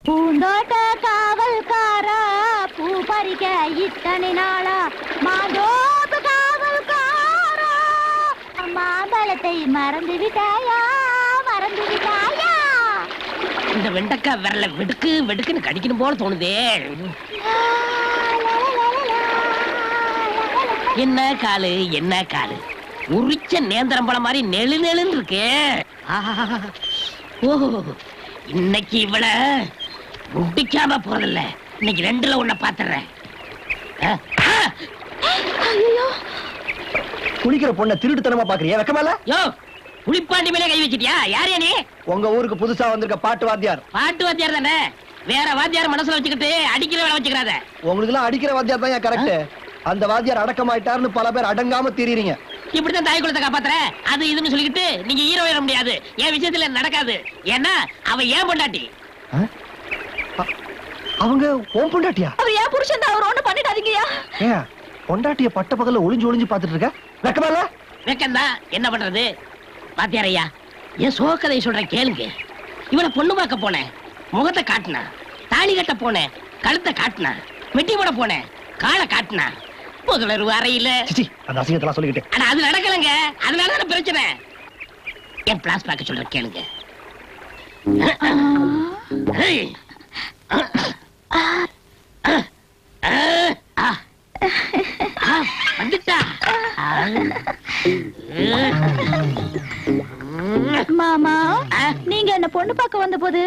பூந்தோட்ட காவல்காரா பூ பறிக்க இத்தனை நாளா மாதோப்பு காவல்காரா மாம்பழத்தை மறந்து விட்டாயா மறந்து விட்டாயா. இந்த வெண்டக்கா விரல வெடுக்கு வெடுக்குன்னு கடிக்கணும் போல தோணுதே. என்ன காலு என்ன காலு, உரிச்ச நேந்திரம்பழம் மாதிரி நெழு நெழுன்னு இருக்கு. ஓ இன்னைக்கு இவள முடிக்காம போறதில்ல, இன்னைக்கு ரெண்டுல ஒண்ண பாத்துறேன். குளிக்கிற பொண்ண திருட்டுத்தனமா பாக்குறியா? வெக்கமால? யோ புளிப்பாண்டி மேலே கை வச்சிட்டியா? யாரே நீ? உங்க ஊருக்கு புதுசா வந்திருக்க பாட்டு வாத்தியார். பாட்டு வாத்தியார் தானே, வேற வாத்தியார் மனசுல வச்சுக்கிட்டு அடிக்கிற வேலை வச்சுக்கிறாத. உங்களுக்கு எல்லாம் அடிக்கிற வாத்தியார் தான் கரெக்ட். அந்த வாத்தியார் அடக்கமாயிட்டாருன்னு பல பேர் அடங்காம திரியறீங்க. இப்படித்தான் தாய் குலத்தை காப்பாத்துற அது இதுன்னு சொல்லிக்கிட்டு நீங்க ஹீரோ ஏற முடியாது. என் விஷயத்துல நடக்காது. ஏன்னா அவ ஏன் பொண்டாட்டி. அவங்க ஓம் பொண்டாட்டியா? அவர் ஏன் புருஷன் தான், அவர் ஒண்ணு பண்ணிடாதீங்கயா. ஏன் பொண்டாட்டிய பட்ட பகல்ல ஒளிஞ்சு ஒளிஞ்சு பாத்துட்டு இருக்க? வெக்கமால? வெக்கம்தான், என்ன பண்றது. வாத்தியார் ஐயா என் சோகதை சொல்றேன் கேளுங்க. இவனை பொண்ணு பார்க்க போனேன், முகத்தை காட்டினா. தாலி கட்ட போனேன், கழுத்தை காட்டினா. மெட்டி போட போனேன், காலை காட்டினா. முதலர் அறையில அந்த அசிங்கத்தெல்லாம் சொல்லிக்கிட்டு. ஆனா அது நடக்கலங்க, அதனாலதான பிரச்சனை. என் பிளாஸ் பார்க்க சொல்றேன் கேளுங்க. வந்துட்டா மாமா, நீங்க என்ன பொண்ணு பார்க்க வந்த போது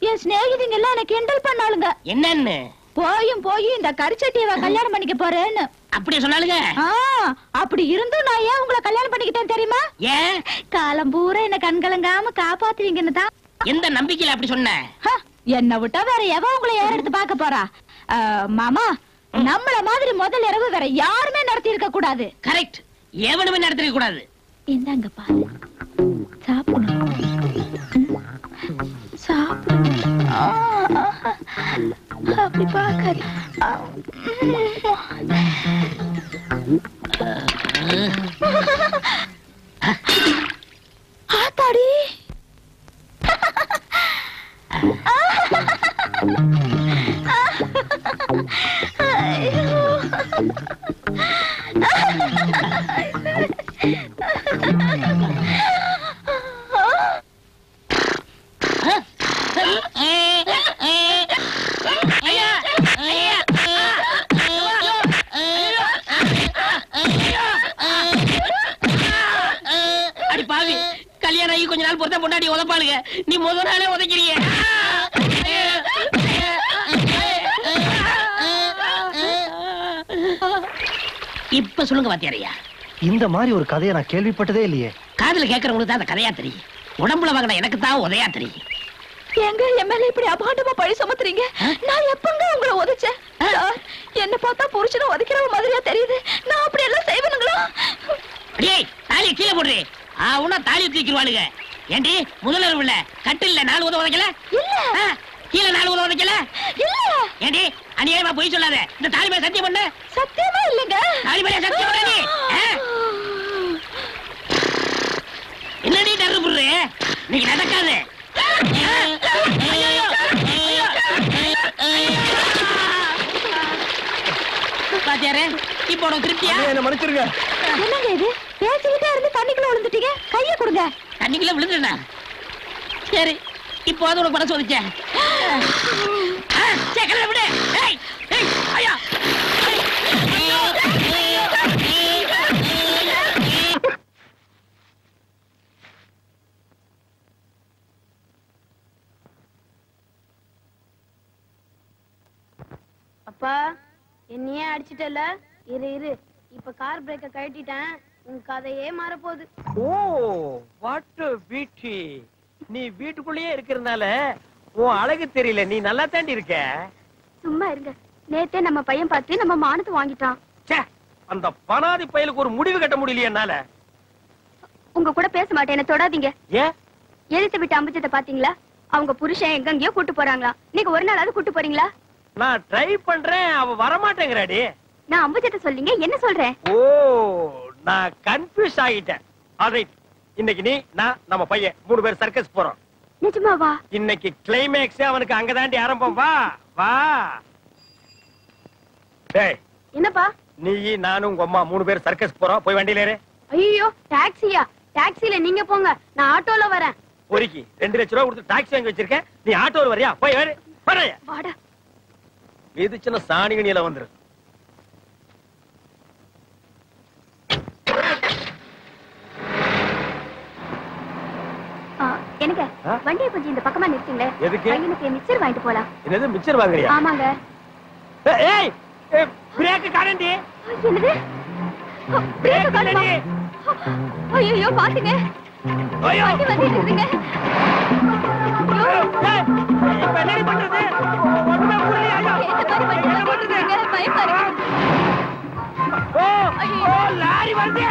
என் சிநேகிதிங்க எல்லாம் என்ன கிண்டல் பண்ணாளுங்க. என்னன்னு? போய் இந்த கரிச்சட்டியவ கல்யாணம் பண்ணிக்க போறேன்னு. அப்படியே சொன்னாலுங்க. அப்படி இருந்தும் நான் ஏன் உங்களை கல்யாணம் பண்ணிக்கிட்டேன் தெரியுமா? ஏன்? காலம் பூரா என்ன கண்கலங்காம காப்பாத்துவீங்கன்னு தான். எந்த நம்பிக்கையில அப்படி சொன்ன? என்ன விட்டா வேற எவ உங்களை யார் எடுத்து பார்க்க போறா? மாமா, நம்மள மாதிரி முதல் இரவு வேற யாருமே நடத்தி இருக்க கூடாது. கரெக்ட், எவனுமே நடத்திருக்க கூடாது. இந்தாங்க பாரு, சாப்பிடணும் சாப்பிடணும். அப்படி பாக்காது. ஆத்தாடி, அடி பாவி, கல்யாணம் ஆகி கொஞ்ச நாள் பொறுத்த பொண்டாடி உதப்பாளுங்க, நீ முதல் நாளே உதைக்கிறீங்க. இப்ப சொல்லுங்க வாத்தியாரையா, இந்த மாதிரி ஒரு கதையை நான் கேள்விப்பட்டதே இல்லையே. காதுல கேட்கறவங்களுக்கு தான் அந்த கதையா தெரியும், உடம்புல வாங்கின எனக்கு தான் உதையா தெரியும். எங்க எம்எல்ஏ இப்படி அபாண்டமா பழி சுமத்துறீங்க? நான் எப்பங்க உங்களை உதைச்சேன்? என்ன பார்த்தா புருஷனை உதைக்கிறவ மாதிரியா தெரியுது. நான் அப்படி எல்லாம் செய்வனுங்களா? அடேய், தாலியை கீழே போடுறே. உன்னா தாலியை தூக்கிடுவாளுங்க. ஏண்டி முதல்ல உள்ள கட்டில்ல 4 உத உதைக்கல? இல்ல. கீழே 4 உத உதைக்கல? இல்ல. ஏண்டி அநியாயமா போய் சொல்லாத. இந்த தாலி மேல சத்தியம் பண்ணு. சத்தியமா இல்லங்க. தாலி மேல சத்தியம் பண்ணு. என்னடி டர்ரு புர்ரு, நீங்க நடக்காது. பாத்தியாரே, இப்போ உனக்கு திருப்தியா? என்ன மன்னிச்சிருங்க. என்னங்க இது, பேசிக்கிட்டே இருந்து தண்ணிக்குள்ள விழுந்துட்டீங்க? கைய கொடுங்க. தண்ணிக்குள்ள விழுந்துட்டா? சரி, இப்போ அது உனக்கு மனசு வந்துச்சே. சீக்கிரம் விடு. ஏய் ஏய் ஐயா, அப்பா என்னையே அடிச்சிட்டல. இரு இப்ப கார் பிரேக்க கழட்டிட்டேன், உன் கதையே மாறப்போகுது. Oh what beauty. நீ வீட்டுக்குள்ளேயே இருக்கிறதுனால உன் அழகு தெரியல, நீ நல்லா தாண்டி இருக்க. சும்மா இருங்க, நேத்தே நம்ம பையன் பார்த்து நம்ம மானத்தை வாங்கிட்டான். அந்த பனாதி பயலுக்கு ஒரு முடிவு கட்ட முடியலையே என்னால. உங்க கூட பேச மாட்டேன், என்ன தொடாதீங்க. ஏன்? எழுத்து விட்டு அம்பிச்சத பாத்தீங்களா? அவங்க புருஷன் எங்கெங்கயோ கூட்டு போறாங்களா. நீங்க ஒரு நாளாவது கூட்டு போறீங்களா? நான் ட்ரை பண்றேன், அவ வரமாட்டேங்கிறாடி. நான் அம்புஜத்தை சொல்லிங்க என்ன சொல்றேன்? ஓ நான் கன்ஃபியூஸ் ஆகிட்டேன். ஆல்ரைட், இன்னைக்கு நீ நான் நம்ம பையன் 3 பேர் சர்க்கஸ் போறோம். நிஜமாவா? இன்னைக்கு கிளைமேக்ஸ் அவனுக்கு அங்கதாண்டி ஆரம்பம். வா வா. டேய் என்னப்பா? நீ நானும் உங்க அம்மா 3 பேர் சர்க்கஸ் போறோம். போய் வண்டியில ஏறு. ஐயோ டாக்ஸியா? டாக்ஸில நீங்க போங்க, நான் ஆட்டோல வரேன். பொறுக்கி 2 லட்சம் ரூபாய் கொடுத்து டாக்ஸி வாங்கி வச்சிருக்கேன். நீ ஆட்டோல வரியா? போய் ஏறு. வரையா வாடா. இது சின்ன சாணிகணியில வந்துரு. எனக்கு வண்டியை கொஞ்சம் இந்த பக்கமா நிறுத்துங்களே. எதுக்கு? பையனுக்கு மிச்சர் வாங்கிட்டு போலாம். என்னது மிச்சர் வாங்குறியா? ஆமாங்க. ஏய் பிரேக் காணண்டி. என்னது? பிரேக் காணோமா? ஐயோ பாத்துங்க. ஐயோ வண்டி வந்துட்டு இருக்குங்க. ஏய் இப்ப என்னடி பண்றது? ஒண்ணுமே புரியலையா? என்ன மாதிரி வண்டி வந்துட்டு இருக்குங்க? பயமா இருக்கு. ஓ லாரி வருது.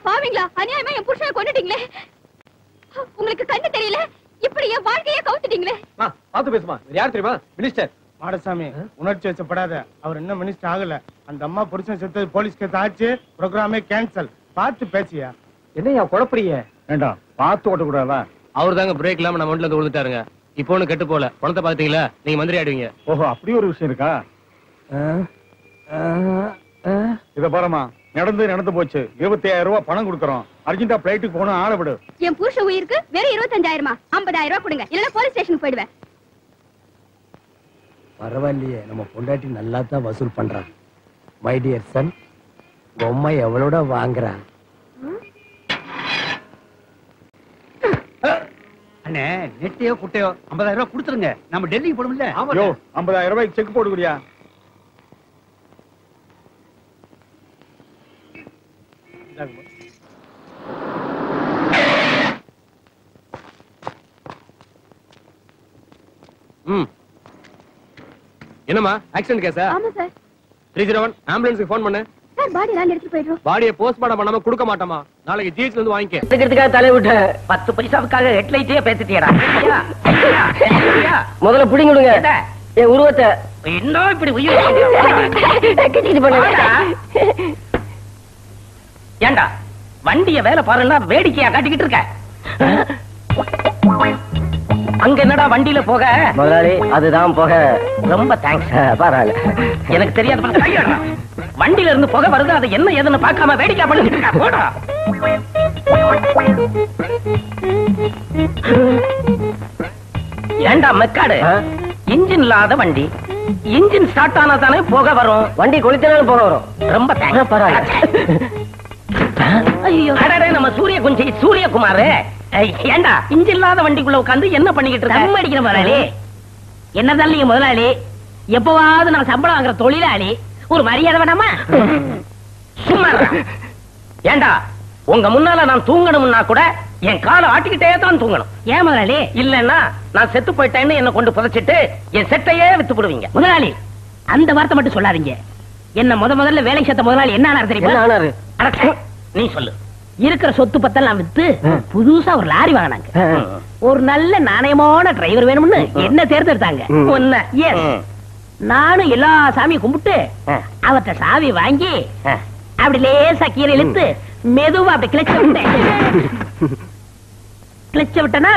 பாவீங்களா? அநியாயமா என் புருஷனை கொண்டுட்டீங்களே. உங்களுக்கு கண்ணு தெரியல, இப்படி என் வாழ்க்கையே கவுத்துட்டீங்களே. பாத்து பேசுமா. யார் தெரியுமா? மினிஸ்டர் மாடசாமி. உணர்ச்சி வச்சப்படாத. அவர் என்ன மினிஸ்டர் ஆகல. அந்த அம்மா புருஷன் செத்தது போலீஸ் கேஸ் ஆச்சு. ப்ரோகிராமே கேன்சல். பார்த்து பேசியா? என்னையா குழப்பறீங்க? வேண்டாம், பார்த்து ஓட்ட கூடாதா? அவர் தாங்க பிரேக் இல்லாம நம்ம வண்டில விழுந்துட்டாருங்க. இப்போ ஒண்ணு கெட்டு போல. பணத்தை பாத்தீங்களா? நீங்க மந்திரி ஆடுவீங்க. ஓஹோ, அப்படி ஒரு விஷயம் இருக்கா? இத பாருமா, நடந்து போச்சு. 25,000 ரூபாய் பணம் கொடுக்கறோம். அர்ஜென்டா பிளைட்டுக்கு போகணும். ஆள விடு. என் புருஷன் உயிருக்கு வெறும் 25,000? 50,000 ரூபாய் கொடுங்க, இல்லன்னா போலீஸ் ஸ்டேஷனுக்கு போயிடுவேன். பரவாயில்லையே, நம்ம பொண்டாட்டி நல்லா தான் வசூல் பண்றான். மை டியர் சன், பொம்மை எவ்வளோட வாங்குறான்? அண்ணே, நெட்டையோ குட்டையோ 50,000 ரூபாய் கொடுத்துருங்க. நம்ம டெல்லிக்கு போடும்ல. யோ, 50,000 ரூபாய்க்கு செக் போடுறியா? என்னமா ஆக்சிடென்ட் கேஸா? ஆமா சார். 301 ஆம்புலன்ஸ்க்கு ஃபோன் பண்ணு. சார் பாடி எல்லாம் எடுத்துட்டு போயிடுறோம். பாடியை போஸ்ட்மார்ட்டம் பண்ணாம கொடுக்க மாட்டோமா? நாளைக்கு ஜிஹெச்ல இருந்து வாங்கிக்க. எடுக்கிறதுக்காக தலை விட்ட 10 பைசாவுக்காக ஹெட்லைட்டே பேசிட்டியடா. முதல்ல பிடிங்க விடுங்க என் உருவத்தை. இன்னும் இப்படி உயிர் ஏண்டா வண்டிய வேலை பாருன்னா வேடிக்கையா காட்டிக்கிட்டு இருக்க? அங்க என்னடா வண்டியில போக? முதலாளி அதுதான் போக. ரொம்ப தேங்க்ஸ். பரவாயில்ல, எனக்கு தெரியாது. வண்டியில இருந்து புகை வருது, அது என்ன ஏதுன்னு பார்க்காம வேடிக்கை பண்ணிட்டு இருக்கா? போடா. ஏண்டா மெக்காடு, இன்ஜின் இல்லாத வண்டி. இன்ஜின் ஸ்டார்ட் ஆனா தானே புகை வரும். வண்டி கொளுத்தினாலும் புகை வரும். ரொம்ப தேங்க்ஸ். பரவாயில்ல. ஐயோ, அடடே, நம்ம சூரியகுமார். ஏண்டா இன்ஜின் இல்லாத வண்டிக்குள்ள உட்காந்து என்ன பண்ணிக்கிட்டு இருக்க? அடிக்கிற முதலாளி. என்னதான் நீங்க முதலாளி, எப்பவாவது நான் சம்பளம் வாங்குற தொழிலாளி, ஒரு மரியாதை வேணாமா? சும்மா ஏண்டா, உங்க முன்னால நான் தூங்கணும்னா கூட என் காலை ஆட்டிக்கிட்டே தான் தூங்கணும். ஏன் முதலாளி? இல்லன்னா நான் செத்து போயிட்டேன்னு என்ன கொண்டு புதைச்சிட்டு என் செட்டையே வித்து போடுவீங்க. முதலாளி அந்த வார்த்தை மட்டும் சொல்லாதீங்க. என்ன முதல்ல வேலை சேர்த்த முதலாளி என்ன ஆனாரு தெரியுமா? நீ சொல்லு. இருக்கிற சொத்து பத்தெல்லாம் வித்து புதுசா ஒரு லாரி வாங்கினாங்க. ஒரு நல்ல நாணயமான டிரைவர் வேணும்னு என்ன தேர்ந்தெடுத்தாங்க. நானும் எல்லா சாமியும் கும்பிட்டு அவர்கிட்ட சாவி வாங்கி அப்படி லேசா கீரை இழுத்து மெதுவா அப்படி கிளச்ச விட்டேன். கிளச்ச விட்டனா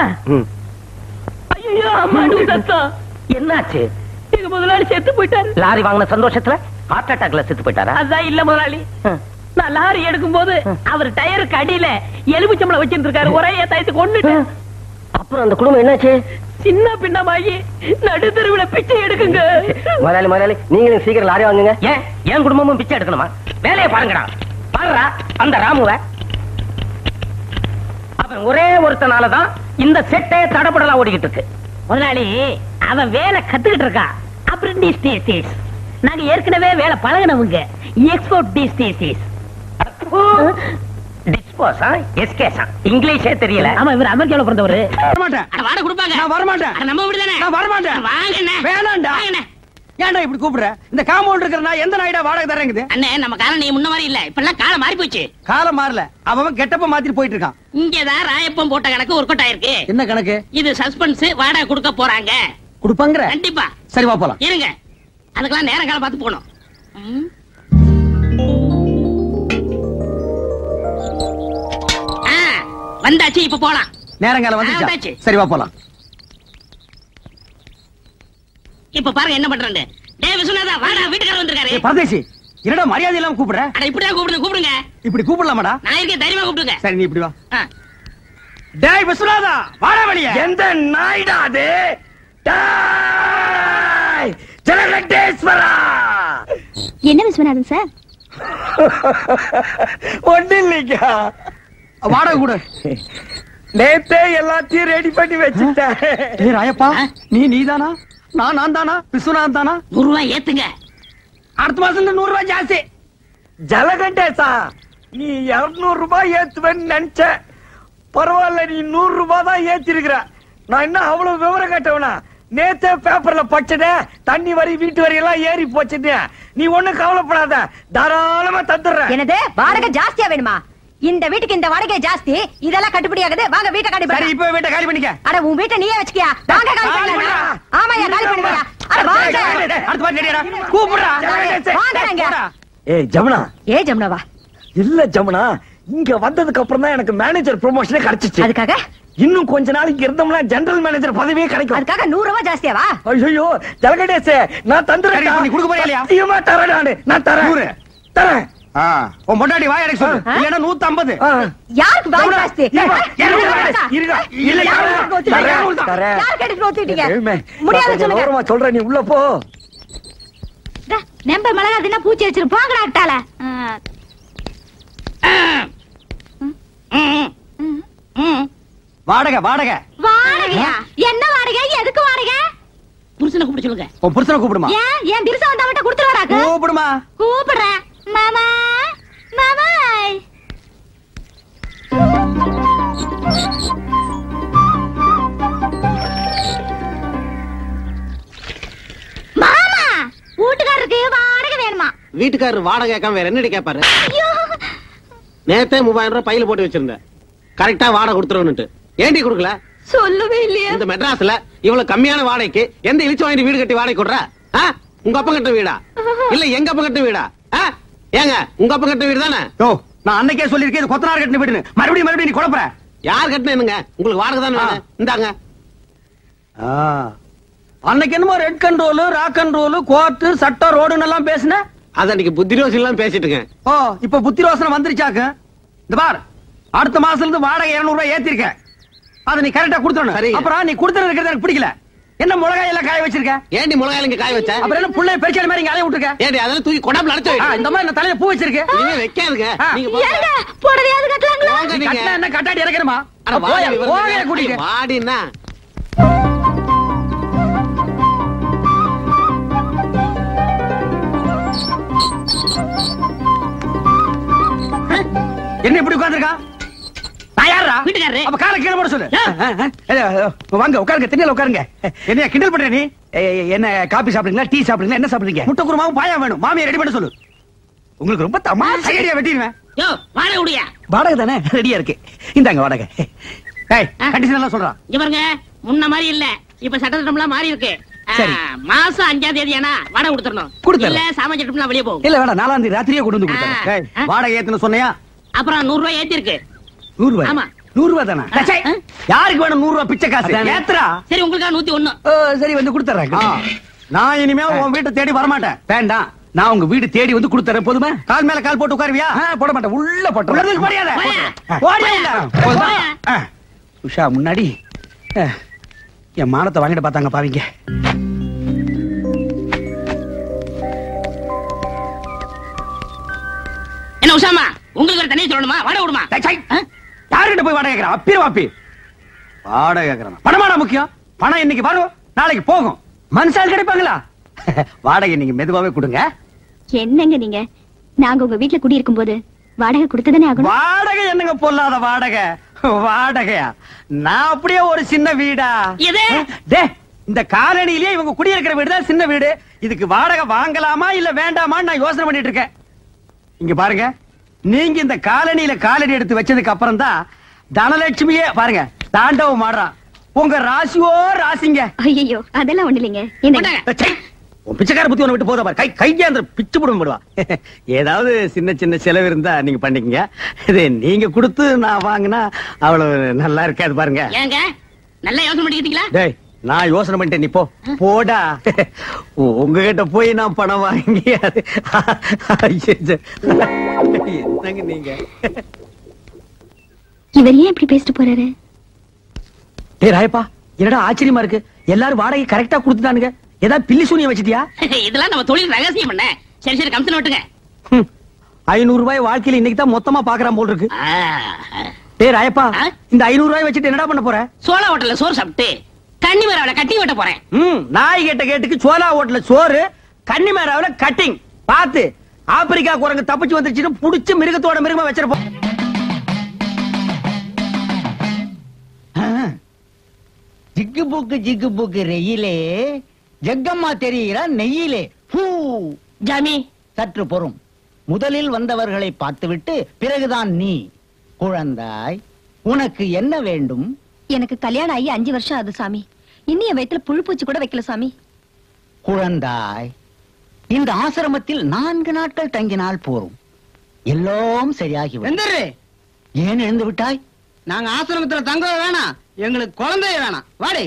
ஐயோ அம்மாடு சத்தம். என்னாச்சு? எங்க முதலாளி செத்து போயிட்டாரு. லாரி வாங்கின சந்தோஷத்துல ஹார்ட் அட்டாக்ல செத்து போயிட்டாரா? அதான் இல்ல முதலாளி, நான் லாரி எடுக்கும் போது அவர் டயருக்கு அடியில எலுமிச்சம்பளம் வச்சிருந்திருக்காரு. ஒரே தயத்து கொண்டுட்டு. அப்புறம் அந்த குடும்பம் என்னாச்சு? சின்ன பின்னமாகி நடுத்தருவில பிச்சை எடுக்குங்க. முதலாளி நீங்களும் சீக்கிரம் லாரி வாங்குங்க. ஏன் குடும்பமும் பிச்சை எடுக்கணுமா? வேலையை பாருங்கடா. பாருடா அந்த ராமுவ. அவன் ஒரே ஒருத்தனாலதான் இந்த செட்டே தடபடலாம் ஓடிக்கிட்டு இருக்கு. முதலாளி அவன் வேலை கத்துக்கிட்டு இருக்கான். அப்ரெண்டிஸ். நாங்க ஏற்கனவே வேலை பழகினவங்க. எக்ஸ்போர்ட் டிஸ்பீசிஸ். டிஸ்போஸா எஸ்கேஸா இங்கிலீஷே தெரியல. ஆமா, இவர் அமெரிக்காவுல பிறந்தவரு. வரமாட்டேன். வாடகை கொடுப்பாங்க. நான் வரமாட்டேன். நம்ம வீடு தானே. நான் வரமாட்டேன். வாங்கண்ணே. வேணாம்டா. வாங்கண்ணே. ஏன்டா இப்படி கூப்பிடுற? இந்த காம்பவுண்ட் இருக்கிற நான் எந்த நாயிடா வாடகை தரேங்குது? அண்ணே, நம்ம காலம் நீ முன்ன மாதிரி இல்ல. இப்பெல்லாம் காலம் மாறி போச்சு. காலம் மாறல. அவன் கெட்டப்ப மாத்திட்டு போயிட்டு இருக்கான். இங்கதான் ராயப்பம் போட்ட கணக்கு ஒர்க் அவுட் ஆயிருக்கு. என்ன கணக்கு? இது சஸ்பென்ஸ். வாடகை கொடுக்க போறாங்க. கொடுப்பாங்கற? கண்டிப்பா. சரி வா போலாம். இருங்க, அதுக்கெல்லாம் நேரம் காலம் பார்த்து போகணும். வந்தாச்சு, இப்ப போலாம். நேரங்காலம் வந்தாச்சு. வந்துச்சு. சரி வா போலாம். இப்ப பாருங்க என்ன பண்றேன்னு. டேய் விஸ்வநாதா, வாடா, வீட்டுக்காரர் வந்திருக்காரு. பரதேசி, என்னடா மரியாதை இல்லாம கூப்பிடுற? அட இப்படிதான் கூப்பிடுங்க. இப்படி கூப்பிடலாமாடா? நான் இருக்கேன், தைரியமா கூப்பிடுங்க. சரி நீ இப்படி வா. டேய் விஸ்வநாதா, வாடா வெளிய. எந்த நாய்டா அது? டேய் ஜலகண்டேஸ்வரா. என்ன விஸ்வநாதன் சார்? ஒண்ணு இல்லைங்க. வாடகை கூட. நேத்தே எல்லாத்தையும் ரெடி பண்ணி வச்சுட்டேன். டேய் ராயப்பா, நீதானா? நான் தானா? விஸ்வநாதன் தானா? 100 ரூபாய் ஏத்துங்க. அடுத்த மாசம் 100 ரூபாய் ஜாஸ்தி. ஜலகண்டேசா, நீ 200 ரூபாய் ஏத்துவேன்னு நினைச்ச. பரவாயில்ல, நீ 100 ரூபாய் தான் ஏத்திருக்கிற. நான் என்ன அவ்வளவு விவரம் கேட்டவனா? நேத்தே பேப்பர்ல படிச்சத தண்ணி வரி வீட்டு வரி எல்லாம் ஏறி போச்சுன்னு. நீ ஒண்ணும் கவலைப்படாத, தாராளமா தந்துடுறேன். என்னது, வாடகை ஜாஸ்தியா வேணுமா? இந்த வீட்டுக்கு இந்த வாடகை ஜாஸ்தி. இதெல்லாம் கட்டுப்படி ஆகுது. வாங்க வீட்டை காலி சரி, பண்ணு. இப்போ வீட்டை காலி பண்ணிக்க. அட உன் வீட்டை நீயே வச்சுக்கியா? வாங்க காலி பண்ணு. ஆமாயா, காலி பண்ணுங்க. அட வாங்க. அடுத்த வாரம் ரெடியாடா. கூப்பிடுடா. வாங்க. ஏய் ஜமுனா. ஏ ஜமுனாவா? இல்ல ஜமுனா, இங்க வந்ததுக்கு அப்புறம் தான் எனக்கு மேனேஜர் ப்ரமோஷனே கிடைச்சிச்சு. அதுக்காக இன்னும் கொஞ்ச நாளைக்கு இருந்தோம்னா ஜெனரல் மேனேஜர் பதவியே கிடைக்கும். அதுக்காக 100 ரூபாய் ஜாஸ்தியாவா? ஐயோ ஜலகண்டேசே, நான் தந்துறேன். நீ கொடுக்க போறியா இல்லையா? சத்தியமா தரேன். நான் தரேன். தரேன். உன் பொண்டாட்டி வாய் அடைக்க சொல்லு. இல்லைன்னா 150. யாருக்கு வாய் ஜாஸ்தி? தரேன். யாருக்கு எடுத்து ஒத்துட்டீங்க? ஏழ்மை. முடியாது நான் சொல்லுங்க. ஓரமா சொல்றேன், நீ உள்ள போ. நம்ப மிளகா தின்னா பூச்சி வச்சிரு. போங்கடா அட்டால. வாடகை வாடகை. வாடகையா? என்ன வாடகை? எதுக்கு வாடகை? புருஷனை கூப்பிட சொல்லுங்க. உன் புருஷனை கூப்பிடுமா? ஏன் என் திருச வந்தா மட்டும் கொடுத்துருவாராக்கு? கூப்பிடுமா? கூப்பிடுறேன். மாமா மாமா. மாமா, வீட்டுக்காரருக்கு வாடகை வேணுமா? வீட்டுக்காரர் வாடகை கேட்காம வேற என்னடி கேட்பாரு? ஐயோ, நேத்தே 3000 ரூபாய் பையில போட்டு வச்சிருந்தேன். கரெக்டா வாடகை கொடுத்துருவனுட்டு. ஏண்டி கொடுக்கல? சொல்லவே இல்லையா? இந்த மெட்ராஸ்ல இவ்வளவு கம்மியான வாடகைக்கு எந்த இழிச்சு வாங்கி வீடு கட்டி வாடகை கொடுற? உங்க அப்பா கட்ட வீடா இல்ல எங்க அப்பா கட்ட வீடா? ஏங்க உங்க அப்பா கட்ட வீடு தானே? நான் அன்னைக்கே சொல்லிருக்கேன், கொத்தனார் கட்டின வீடுன்னு. மறுபடியும் நீ குழப்பற. யார் கட்டினேனுங்க? உங்களுக்கு வாடகை தானே வேணும். இந்தாங்க. அன்னைக்கு என்னமோ red control, rock control, court, சட்டம், ரோடுன்னு எல்லாம் பேசுன. அது அன்னைக்கு புத்தி ரோசி எல்லாம் பேசிட்டுங்க. இப்ப புத்தி ரோசனை வந்துருச்சாக்கு. இந்த பார், அடுத்த மாசத்துல இருந்து வாடகை 200 ரூபாய் ஏத்திருக்க. அதை நீ கரெக்டா கொடுத்துடணும். அப்புறம் நீ கொடுத்துறது எனக்கு பிடிக்கல. என்ன மிளகாய் எல்லாம் காய வச்சிருக்க? ஏண்டி மிளகாய் இங்க காய வச்ச? அப்புறம் என்ன புள்ளைய பெருச்சாடி மாதிரி இங்க அலைய விட்டுருக்க? ஏண்டி அதெல்லாம் தூக்கி கொடாப்ல அடைச்சு வை. இந்த மாதிரி நான் தலையில பூ வச்சிருக்கேன். இனிமே வைக்காதுங்க. நீங்க ஏங்க புடவையாவது கட்டலாங்களா? கட்டினா என்ன கட்டாடி இறக்கணுமா? அட வாடி போங்க கூட்டிட்டு. வாடினா என்ன இப்படி உட்கார்ந்திருக்கா? நான் யாரா? வீட்டுக்காரரு. அப்ப காலை கீழே போட சொல்லு. வாங்க உட்காருங்க, திண்ணையில உட்காருங்க. என்ன கிண்டல் பண்ற நீ? என்ன காபி சாப்பிடுறீங்களா, டீ சாப்பிடுறீங்களா, என்ன சாப்பிடுறீங்க? முட்டை குருமாவும் பாயா வேணும். மாமியை ரெடி பண்ண சொல்லு. உங்களுக்கு ரொம்ப தமாஷா ஐடியா வெட்டிடுவேன். யோ, வாடகை உடையா? வாடகை தானே ரெடியா இருக்கு. இந்தாங்க வாடகை. ஏய், கண்டிஷன் எல்லாம் சொல்றான். இங்க பாருங்க, முன்ன மாதிரி இல்ல. இப்ப சட்டத்திட்டம்லாம் மாறி இருக்கு. சரி. மாசம் 5ஆம் தேதி ஆனா வாடகை கொடுத்துறணும். கொடுத்துறேன். இல்ல சாமான் சட்டம்லாம் வெளியே போகும். இல்ல வேணாம், 4ஆம் தேதி ராத்திரியே கொண்டு வந்து கொடுத்தேன். வாடகை ஏத்துன சொன்னையா? அப்புறம் 100 ரூபாய் ஏத்தி இருக்கு. 100 ரூபாய்? ஆமா. 100 ரூபாய் தானே? யாருக்கு வேணும் 100 ரூபாய் பிச்சை காசு? ஏத்துறா. சரி, உங்களுக்கா 101. சரி வந்து கொடுத்துறேன். நான் இனிமே உன் வீட்டை தேடி வரமாட்டேன். வேண்டாம், நான் உங்க வீடு தேடி வந்து கொடுத்துறேன். போதுமா? கால் மேல கால் போட்டு உட்காருவியா? போட மாட்டேன். உள்ள போட்டு உஷா முன்னாடி என் மானத்தை வாங்கிட்டு பார்த்தாங்க பாவீங்க. என்ன உஷாமா, உங்களுக்கு ஒரு தனியா சொல்லணுமா? வாடகை விடுமா? யாருகிட்ட போய் வாடகை கேட்கறான்? அப்பீர வாப்பி வாடகை கேட்கறான். பணமாடா முக்கியம்? பணம் இன்னைக்கு வரும், நாளைக்கு போகும். மனுஷால் கிடைப்பாங்களா? வாடகை நீங்க மெதுவாவே கொடுங்க. என்னங்க நீங்க, நாங்க உங்க வீட்டுல குடி இருக்கும் போது வாடகை கொடுத்ததானே ஆகணும். வாடகை என்னங்க பொல்லாத வாடகை? வாடகையா? நான் அப்படியே ஒரு சின்ன வீடா? இந்த காலனிலேயே இவங்க குடியிருக்கிற வீடு தான் சின்ன வீடு. இதுக்கு வாடகை வாங்கலாமா இல்ல வேண்டாமான்னு நான் யோசனை பண்ணிட்டு இருக்கேன். இங்க பாருங்க, நீங்க இந்த காலனியில காலடி எடுத்து வச்சதுக்கு அப்புறம் தான் தனலட்சுமியே பாருங்க தாண்டவம் ஆடுறான். உங்க ராசியோ ராசிங்க. ஐயோ அதெல்லாம் ஒண்ணு இல்லைங்க. பிச்சைக்கார புத்தி ஒண்ணு விட்டு போதா பாரு. கையாந்திர பிச்சு போடுவா. ஏதாவது சின்ன சின்ன செலவு இருந்தா நீங்க பண்ணிக்கங்க. இது நீங்க கொடுத்து நான் வாங்கினா அவ்வளவு நல்லா இருக்காது பாருங்க. ஏங்க நல்லா யோசனை பண்ணிக்கிட்டீங்களா? டேய் நான் யோசனை பண்ணிட்டேன், நீ போ போடா. உங்ககிட்ட போய் நான் பணம் வாங்கி என்னங்க நீங்க இவர் ஏன் இப்படி பேசிட்டு போறாரு? டேய் ராயப்பா, என்னடா ஆச்சரியமா இருக்கு, எல்லாரும் வாடகை கரெக்டா கொடுத்துட்டானுங்க. ஏதாவது பில்லி சூனியம் வச்சிட்டியா? இதெல்லாம் நம்ம தொழில் ரகசியம் பண்ண. சரி சரி கம்சன் விட்டுங்க. 500 ரூபாய் வாழ்க்கையில இன்னைக்கு தான் மொத்தமா பாக்குறான் போல் இருக்கு. டேய் ராயப்பா, இந்த 500 ரூபாய் வச்சுட்டு என்னடா பண்ண போற? சோளா ஹோட்டல்ல சோறு சாப்பிட்டு கன்னிமேராவில கட்டி வெட்ட போறேன். நாய் கேட்ட கேட்டுக்கு சோளா ஹோட்டல்ல சோறு, கன்னிமேராவில கட்டிங். பாத்து ஆப்பிரிக்கா குரங்கு தப்பிச்சு வந்துருச்சுன்னு புடிச்சு மிருகத்தோட மிருகமா வச்சிருப்போம். ஜிக்கு புக்கு ரெயிலே ஜக்கம்மா தெரிகிற நெய்யிலே. ஜாமி சற்று பொறும். முதலில் வந்தவர்களை பார்த்துவிட்டு பிறகுதான் நீ. குழந்தாய், உனக்கு என்ன வேண்டும்? எனக்கு கல்யாணம் ஆகி 5 வருஷம் ஆகுது சாமி. இன்னும் என் வயித்துல புழு பூச்சி கூட வைக்கல சாமி. குழந்தாய், இந்த ஆசிரமத்தில் 4 நாட்கள் தங்கினால் போரும். எல்லாம் சரியாகிவிடும். ஏன் எழுந்து விட்டாய்? நாங்க ஆசிரமத்துல தங்க வேணாம், எங்களுக்கு குழந்தைய வேணாம். வாடி.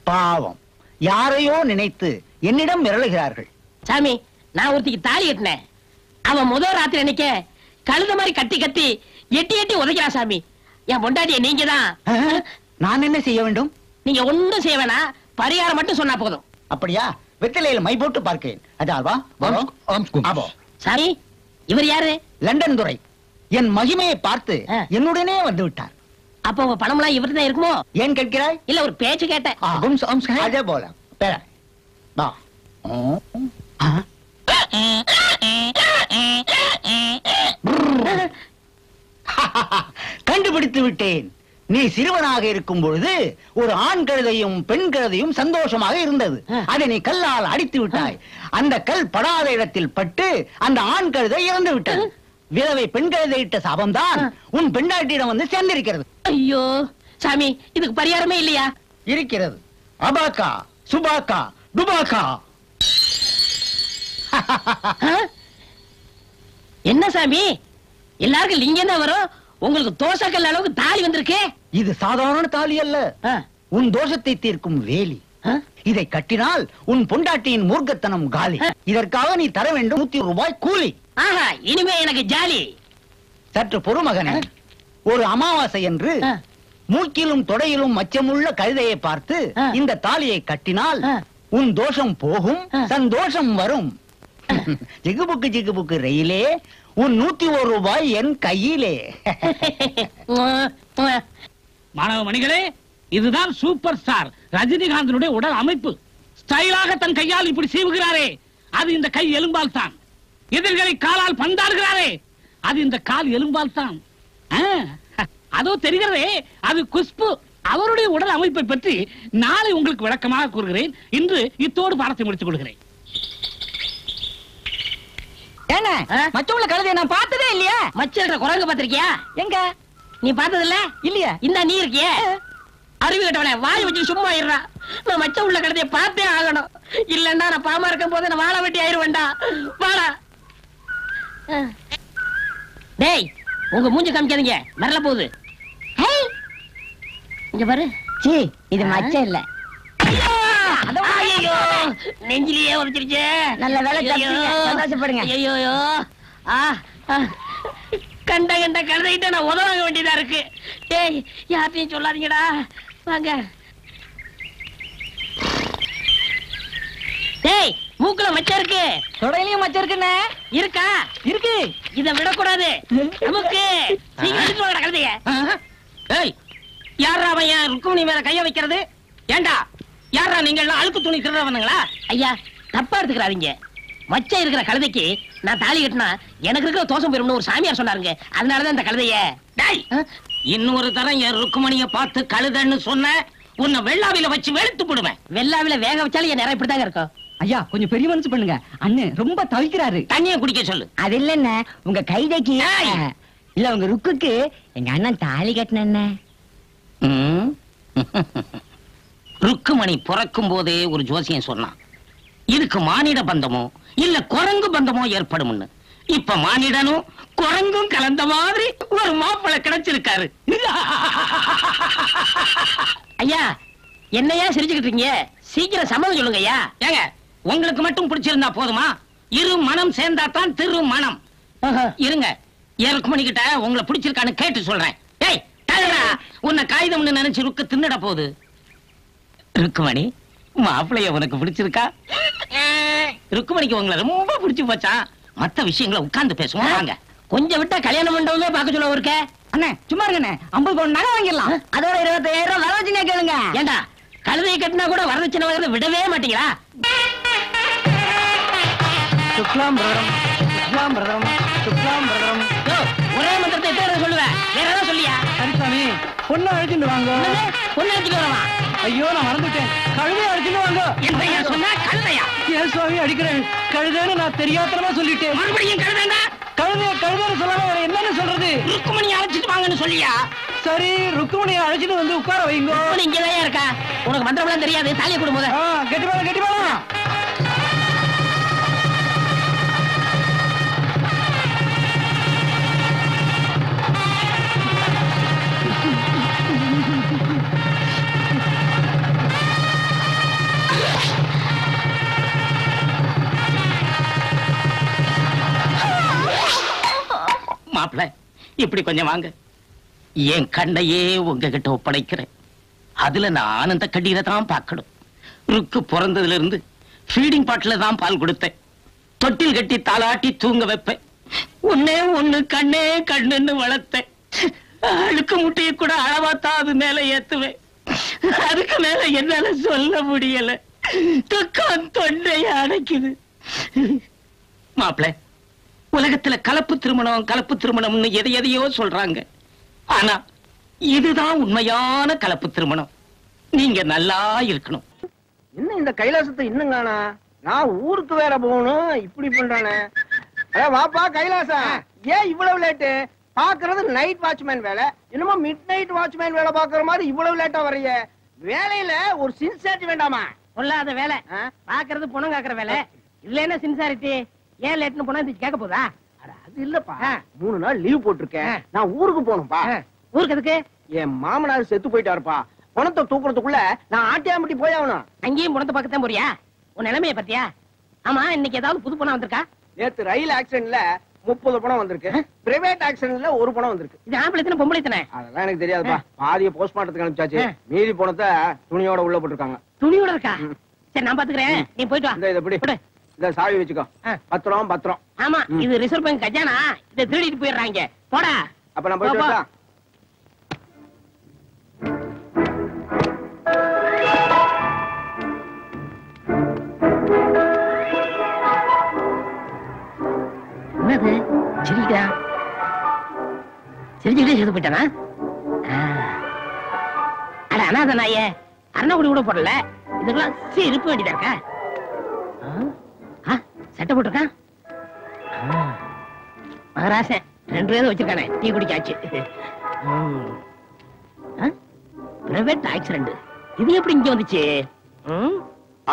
பாவம், யாரையோ நினைத்து என்னிடம் மிரளுகிறார்கள். சாமி, நான் ஒருத்திக்கு தாலி கட்டினேன். அவன் முதல் ராத்திரி அன்னைக்க கழுத மாதிரி கட்டி கட்டி எட்டி எட்டி உதைக்கிறா சாமி. என் பொண்டாட்டிய நீங்க தான். நான் என்ன செய்ய வேண்டும்? நீங்க ஒண்ணும் செய்ய வேணாம், பரிகாரம் மட்டும் சொன்னா போதும். அப்படியா? வெற்றிலையில் மை போட்டு பார்க்கிறேன். அதாவா? சாமி, இவர் யாரு? லண்டன் துரை. என் மகிமையை பார்த்து என்னுடனே வந்து விட்டார். அப்ப உங்க பணம்லாம் இவர்தான் இருக்குமோ? ஏன் கேட்கிறாய்? இல்ல ஒரு பேச்சு கேட்டேன். அதே போல பேர வா. கண்டுபிடித்து விட்டேன். நீ சிறுவனாக இருக்கும் பொழுது ஒரு ஆண் கழுதையும் பெண் கழுதையும் சந்தோஷமாக இருந்தது. அதை நீ கல்லால் அடித்து விட்டாய். அந்த கல் படாத இடத்தில் பட்டு அந்த ஆண் கழுதை இறந்து விட்டது. விதவை பெண் கழுதை இட்ட சாபம்தான் உன் பெண்டாட்டியிடம் வந்து சேர்ந்திருக்கிறது. ஐயோ சாமி, இதுக்கு பரிகாரமே இல்லையா? இருக்கிறது. அபாக்கா சுபாக்கா டுபாக்கா. என்ன சாமி, எல்லாருக்கும் லிங்கம் தான் வரும், உங்களுக்கு தோசைக்கல் அளவுக்கு தாலி வந்திருக்கு. இது சாதாரண தாலி அல்ல, உன் தோஷத்தை தீர்க்கும் வேலி. இதை கட்டினால் உன் பொண்டாட்டியின் மூர்க்கத்தனம் காலி. இதற்காக நீ தர வேண்டும் 100 ரூபாய் கூலி. ஆஹா, இனிமே எனக்கு ஜாலி. சற்று பொறுமகனே, ஒரு அமாவாசை என்று மூக்கிலும் தொடையிலும் மச்சமுள்ள கழுதையை பார்த்து இந்த தாலியை கட்டினால் உன் தோஷம் போகும், சந்தோஷம் வரும். ஜிகுபுக்கு ரயிலே, உன் 101 ரூபாய் என் கையிலே. மாணவ மணிகளே, இதுதான் சூப்பர் ஸ்டார் ரஜினிகாந்தனுடைய உடல் அமைப்பு. ஸ்டைலாக தன் கையால் இப்படி சீவுகிறாரே, அது இந்த கை எலும்பால் தான். எதிர்களை காலால் பந்தாடுகிறாரே, அது இந்த கால் எலும்பால் தான். அதோ தெரிகிறதே, அது குஷ்பு. அவருடைய உடல் அமைப்பை பற்றி நாளை உங்களுக்கு விளக்கமாக கூறுகிறேன். இன்று இத்தோடு பாடத்தை முடித்துக் கொள்கிறேன். ஏங்க, மச்சமுள்ள கழுதையை நான் பார்த்ததே இல்லையா? மச்சல்ற குரங்கு பாத்திருக்கியா? எங்க நீ பார்த்தது இல்ல? இல்லையா? இந்த நீ இருக்கியே அறிவு கட்டவனே, வாய் வச்சு சும்மா இருறா. நான் மச்சம் உள்ள கழுதையை பார்த்தே ஆகணும். இல்லன்னா நான் பாமா இருக்கும் போது நான் வாழை வெட்டி ஆயிருவேண்டா. வாடா. டேய், உங்க மூஞ்சி காமிக்காதீங்க, மரல போகுது. இங்க பாரு. சீ, இது மச்சம் இல்ல. ஐயோ, நெஞ்சிலேயே உரைச்சிருச்சு. நல்ல வேலை, சந்தோஷப்படுங்க. ஐயோ, கண்ட கண்ட கழுதைகிட்ட நான் உதவாங்க வேண்டியதா இருக்கு. டேய், யார்ட்டையும் சொல்லாதீங்கடா. வாங்க. டேய், மூக்குல மச்சம் இருக்கு, தொடையிலயும் மச்சம் இருக்குண்ணே. இருக்கா? இருக்கு. இத விடக்கூடாது. நமக்கு சீக்கிரம் எடுத்து வாங்கடா கழுதைய. ஏய், யாரா அவன் ருக்குமணி மேல கைய வைக்கிறது? ஏண்டா யாரா நீங்க எல்லாம் அழுக்கு துணி திருடுறவனுங்களா? ஐயா தப்பா எடுத்துக்கிறாதீங்க. மச்சம் இருக்கிற கழுதைக்கு நான் தாலி கட்டினா எனக்கு இருக்கிற தோஷம் போயிரும்னு ஒரு சாமியார் சொன்னாருங்க. அதனாலதான் இந்த கழுதைய இன்னொரு தரம் என் ருக்குமணிய பார்த்து கழுதைன்னு சொன்ன உன்னை வெள்ளாவில வச்சு வெளுத்து போடுவேன். வெள்ளாவில வேக வச்சாலும் என் நேரம் இப்படிதாங்க இருக்கும். ஐயா கொஞ்சம் பெரிய மனசு பண்ணுங்க, அண்ணன் ரொம்ப தவிக்கிறாரு. தண்ணியை குடிக்க சொல்லு. அது இல்ல உங்க கைதைக்கு இல்ல உங்க ருக்குக்கு எங்க அண்ணன் தாலி கட்டின. ருக்குமணி பிறக்கும் போதே ஒரு ஜோசியம் சொன்னான், இதுக்கு மானிட பந்தமோ இல்ல குரங்கு பந்தமோ ஏற்படும்னு. இப்ப மானிடனும் குரங்கும் கலந்த மாதிரி ஒரு மாப்பிள்ளை கிடைச்சிருக்காரு. ஐயா என்னையா சிரிச்சுக்கிட்டு இருக்கீங்க? சீக்கிரம் சம்மதம் சொல்லுங்க ஐயா. ஏங்க உங்களுக்கு மட்டும் பிடிச்சிருந்தா போதுமா? இரு மனம் சேர்ந்தாதான் திரு மனம். இருங்க என் ருக்குமணி கிட்ட உங்களை பிடிச்சிருக்கான்னு கேட்டு சொல்றேன். ஏய் தகரா, உன்னை காகிதம்னு நினைச்சு ருக்கு தின்னுட போகுது. ருக்குமணி மாப்பிள்ளைய உனக்கு பிடிச்சிருக்கா? ருக்குமணிக்கு உங்களை ரொம்ப பிடிச்சு போச்சா? மத்த விஷயங்களை உட்கார்ந்து பேசுவோம் வாங்க. கொஞ்சம் விட்டா கல்யாண மண்டபமே பார்க்க சொல்ல இருக்க. அண்ணே சும்மா இருங்கண்ணே, 50 பவுன் நகை வாங்கிடலாம். அதோட 25,000 வரதட்சணை கேளுங்க. ஏண்டா கழுதையை கட்டினா கூட வரதட்சணை வாங்குறத விடவே மாட்டீங்களா? சுக்லாம் பிரதரம், சுக்லாம் பிரதரம், சுக்லாம் பிரதரம். ஒரே மந்திரத்தை எத்தனை சொல்லுவேன், வேற ஏதாவது சொல்லியா? சரிசாமி பொண்ணு அழைச்சிட்டு வாங்க. பொண்ணு அழைச்சிட்டு வரவா? ஐயோ நான் மறந்துட்டேன், கழுதையை அழைச்சிட்டு வாங்க. என்ன சொன்னா கழுதையா? ஏன் சுவாமி அடிக்கிறேன்? கழுதைன்னு நான் தெரியாதனமா சொல்லிட்டேன். மறுபடியும் கழுதைண்டா? கழுதைன்னு சொல்லாம வேற என்னன்னு சொல்றது? ருக்குமணி அழைச்சிட்டு வாங்கன்னு சொல்லியா? சரி ருக்குமணியை அழைச்சிட்டு வந்து உட்கார வைங்க. இங்கதான் இருக்கா? உனக்கு மந்திரம்லாம் தெரியாது, தாலியை கொடு போத. கெட்டிப்பாளம் கெட்டிப்பாளம். மாப்பிள்ள இப்படி கொஞ்சம் வாங்க. என் கண்ணையே உங்ககிட்ட ஒப்படைக்கிறேன். அதுல நான் ஆனந்த கண்ணீரை தான் பார்க்கணும். ருக்கு பிறந்ததுல இருந்து ஃபீடிங் பாட்டில தான் பால் கொடுத்தேன். தொட்டில் கட்டி தாளாட்டி தூங்க வைப்பேன். ஒன்னே ஒண்ணு கண்ணே கண்ணுன்னு வளர்த்தேன். அழுக்கு முட்டையை கூட அளவாத்தான் அது மேல ஏத்துவேன். அதுக்கு மேல என்னால சொல்ல முடியல. துக்கம் தொண்டையை அடைக்குது. மாப்பிள்ள உலகத்துல கலப்பு திருமணம்னு எதையோ சொல்றாங்க. ஆனா இதுதான் உண்மையான கலப்பு திருமணம். நீங்க நல்லா இருக்கணும். என்ன இந்த கைலாசத்தை இன்னும் காணா? நான் ஊருக்கு வேற போகணும், இப்படி பண்றானே. வாப்பா கைலாசா, ஏன் இவ்வளவு லேட்டு? பாக்குறது நைட் வாட்ச்மேன் வேலை, இன்னுமா மிட் நைட் வாட்ச்மேன் வேலை பாக்குற மாதிரி இவ்வளவு லேட்டா வரைய? வேலையில ஒரு சின்சாரிட்டி வேண்டாமா? சொல்லாத வேலை பாக்குறது பணம் காக்குற வேலை. இதுல என்ன சின்சாரிட்டி? ஏன் லேட்னு போனா கேட்க போதா? அது இல்லப்பா, 3 நாள் லீவ் போட்டிருக்கேன், நான் ஊருக்கு போகணும்பா. ஊருக்கு எதுக்கு? என் மாமனார் செத்து போயிட்டாருப்பா. பணத்தை தூக்குறதுக்குள்ள நான் ஆட்டியாம்பட்டி போய் ஆகணும். அங்கேயும் பணத்தை பக்கத்தான் போறியா? உன் நிலைமைய பத்தியா? ஆமா இன்னைக்கு ஏதாவது புது பணம் வந்திருக்கா? நேத்து ரயில் ஆக்சிடென்ட்ல 30 பணம் வந்திருக்கு. பிரைவேட் ஆக்சிடென்ட்ல 1 பணம் வந்திருக்கு. இது ஆம்பளை தானே பொம்பளை தானே? அதெல்லாம் எனக்கு தெரியாதுப்பா. பாதிய போஸ்ட்மார்ட்டத்துக்கு அனுப்பிச்சாச்சு. மீதி பணத்தை துணியோட உள்ள போட்டுருக்காங்க. துணியோட இருக்கா? சரி நான் பாத்துக்கிறேன், நீ போயிட்டு வா. இந்த இத பிடி, இந்த சாவி வச்சுக்கோ. பத்திரம். ஆமா இது ரிசர்வ் பேங்க் கஜானா. இதை திருடிட்டு போயிடுறாங்க. போடா. அப்ப நான் போயிட்டு வரேன். என்னது சிரிக்கிறா? சிரிச்சுக்கிட்டே செத்து போயிட்டானா? அட அனாத நாயே, அருணாக்குடி கூட போடல. இதுக்கெல்லாம் இருப்ப வேண்டியதா இருக்கா? சட்டை போட்டிருக்கான். மகராசன் 2 பேரும் வச்சிருக்கானே, டீ குடிக்காச்சு. பிரைவேட் ஆக்சிடென்ட், இது எப்படி இங்க வந்துச்சு?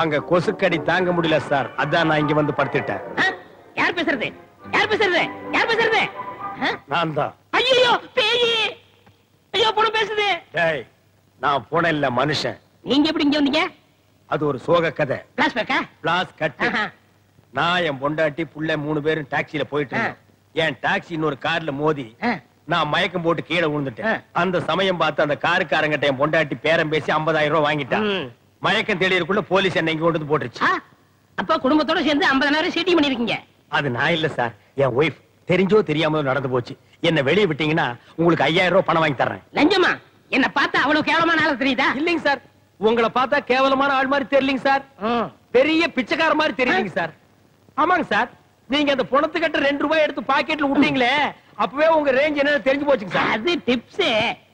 அங்க கொசுக்கடி தாங்க முடியல சார், அதான் நான் இங்க வந்து படுத்துட்டேன். யார் பேசுறது? நான் தான். ஐயோ பேயி! ஐயோ பொண்ணு பேசுது. டேய் நான் போன இல்ல மனுஷன். நீங்க எப்படி இங்க வந்தீங்க? அது ஒரு சோக கதை. பிளாஸ் கட்டு. நான் என் பொண்டாட்டி புள்ள 3 பேரும் டாக்ஸில போயிட்டு இருந்தோம். என் டாக்ஸி இன்னொரு கார்ல மோதி நான் மயக்கம் போட்டு கீழே விழுந்துட்டேன். அந்த சமயம் பார்த்து அந்த காருக்காரங்கிட்ட என் பொண்டாட்டி பேரம் பேசி 50,000 ரூபாய் வாங்கிட்டான். மயக்கம் தெளியறதுக்குள்ள போலீஸ் என்ன இங்க கொண்டு வந்து போட்டுருச்சு. அப்ப குடும்பத்தோட சேர்ந்து 50,000 சீட்டி பண்ணிருக்கீங்க. அது நான் இல்ல சார், என் ஒய்ஃப். தெரிஞ்சோ தெரியாம நடந்து போச்சு. என்ன வெளியே விட்டீங்கன்னா உங்களுக்கு 5,000 ரூபாய் பணம் வாங்கி தர்றேன். லஞ்சமா? என்ன பார்த்தா அவ்வளவு கேவலமான ஆளு தெரியுதா? இல்லைங்க சார், உங்களை பார்த்தா கேவலமான ஆள் மாதிரி தெரியலீங்க சார். பெரிய பிச்சைக்கார மாதிரி தெரியலீங்க சார். ஆமாங்க சார், நீங்க அந்த பணத்து கட்ட 2 ரூபாய் எடுத்து பாக்கெட்ல விட்டீங்களே, அப்பவே உங்க ரேஞ்ச் என்னன்னு தெரிஞ்சு போச்சுங்க சார். அது டிப்ஸ்.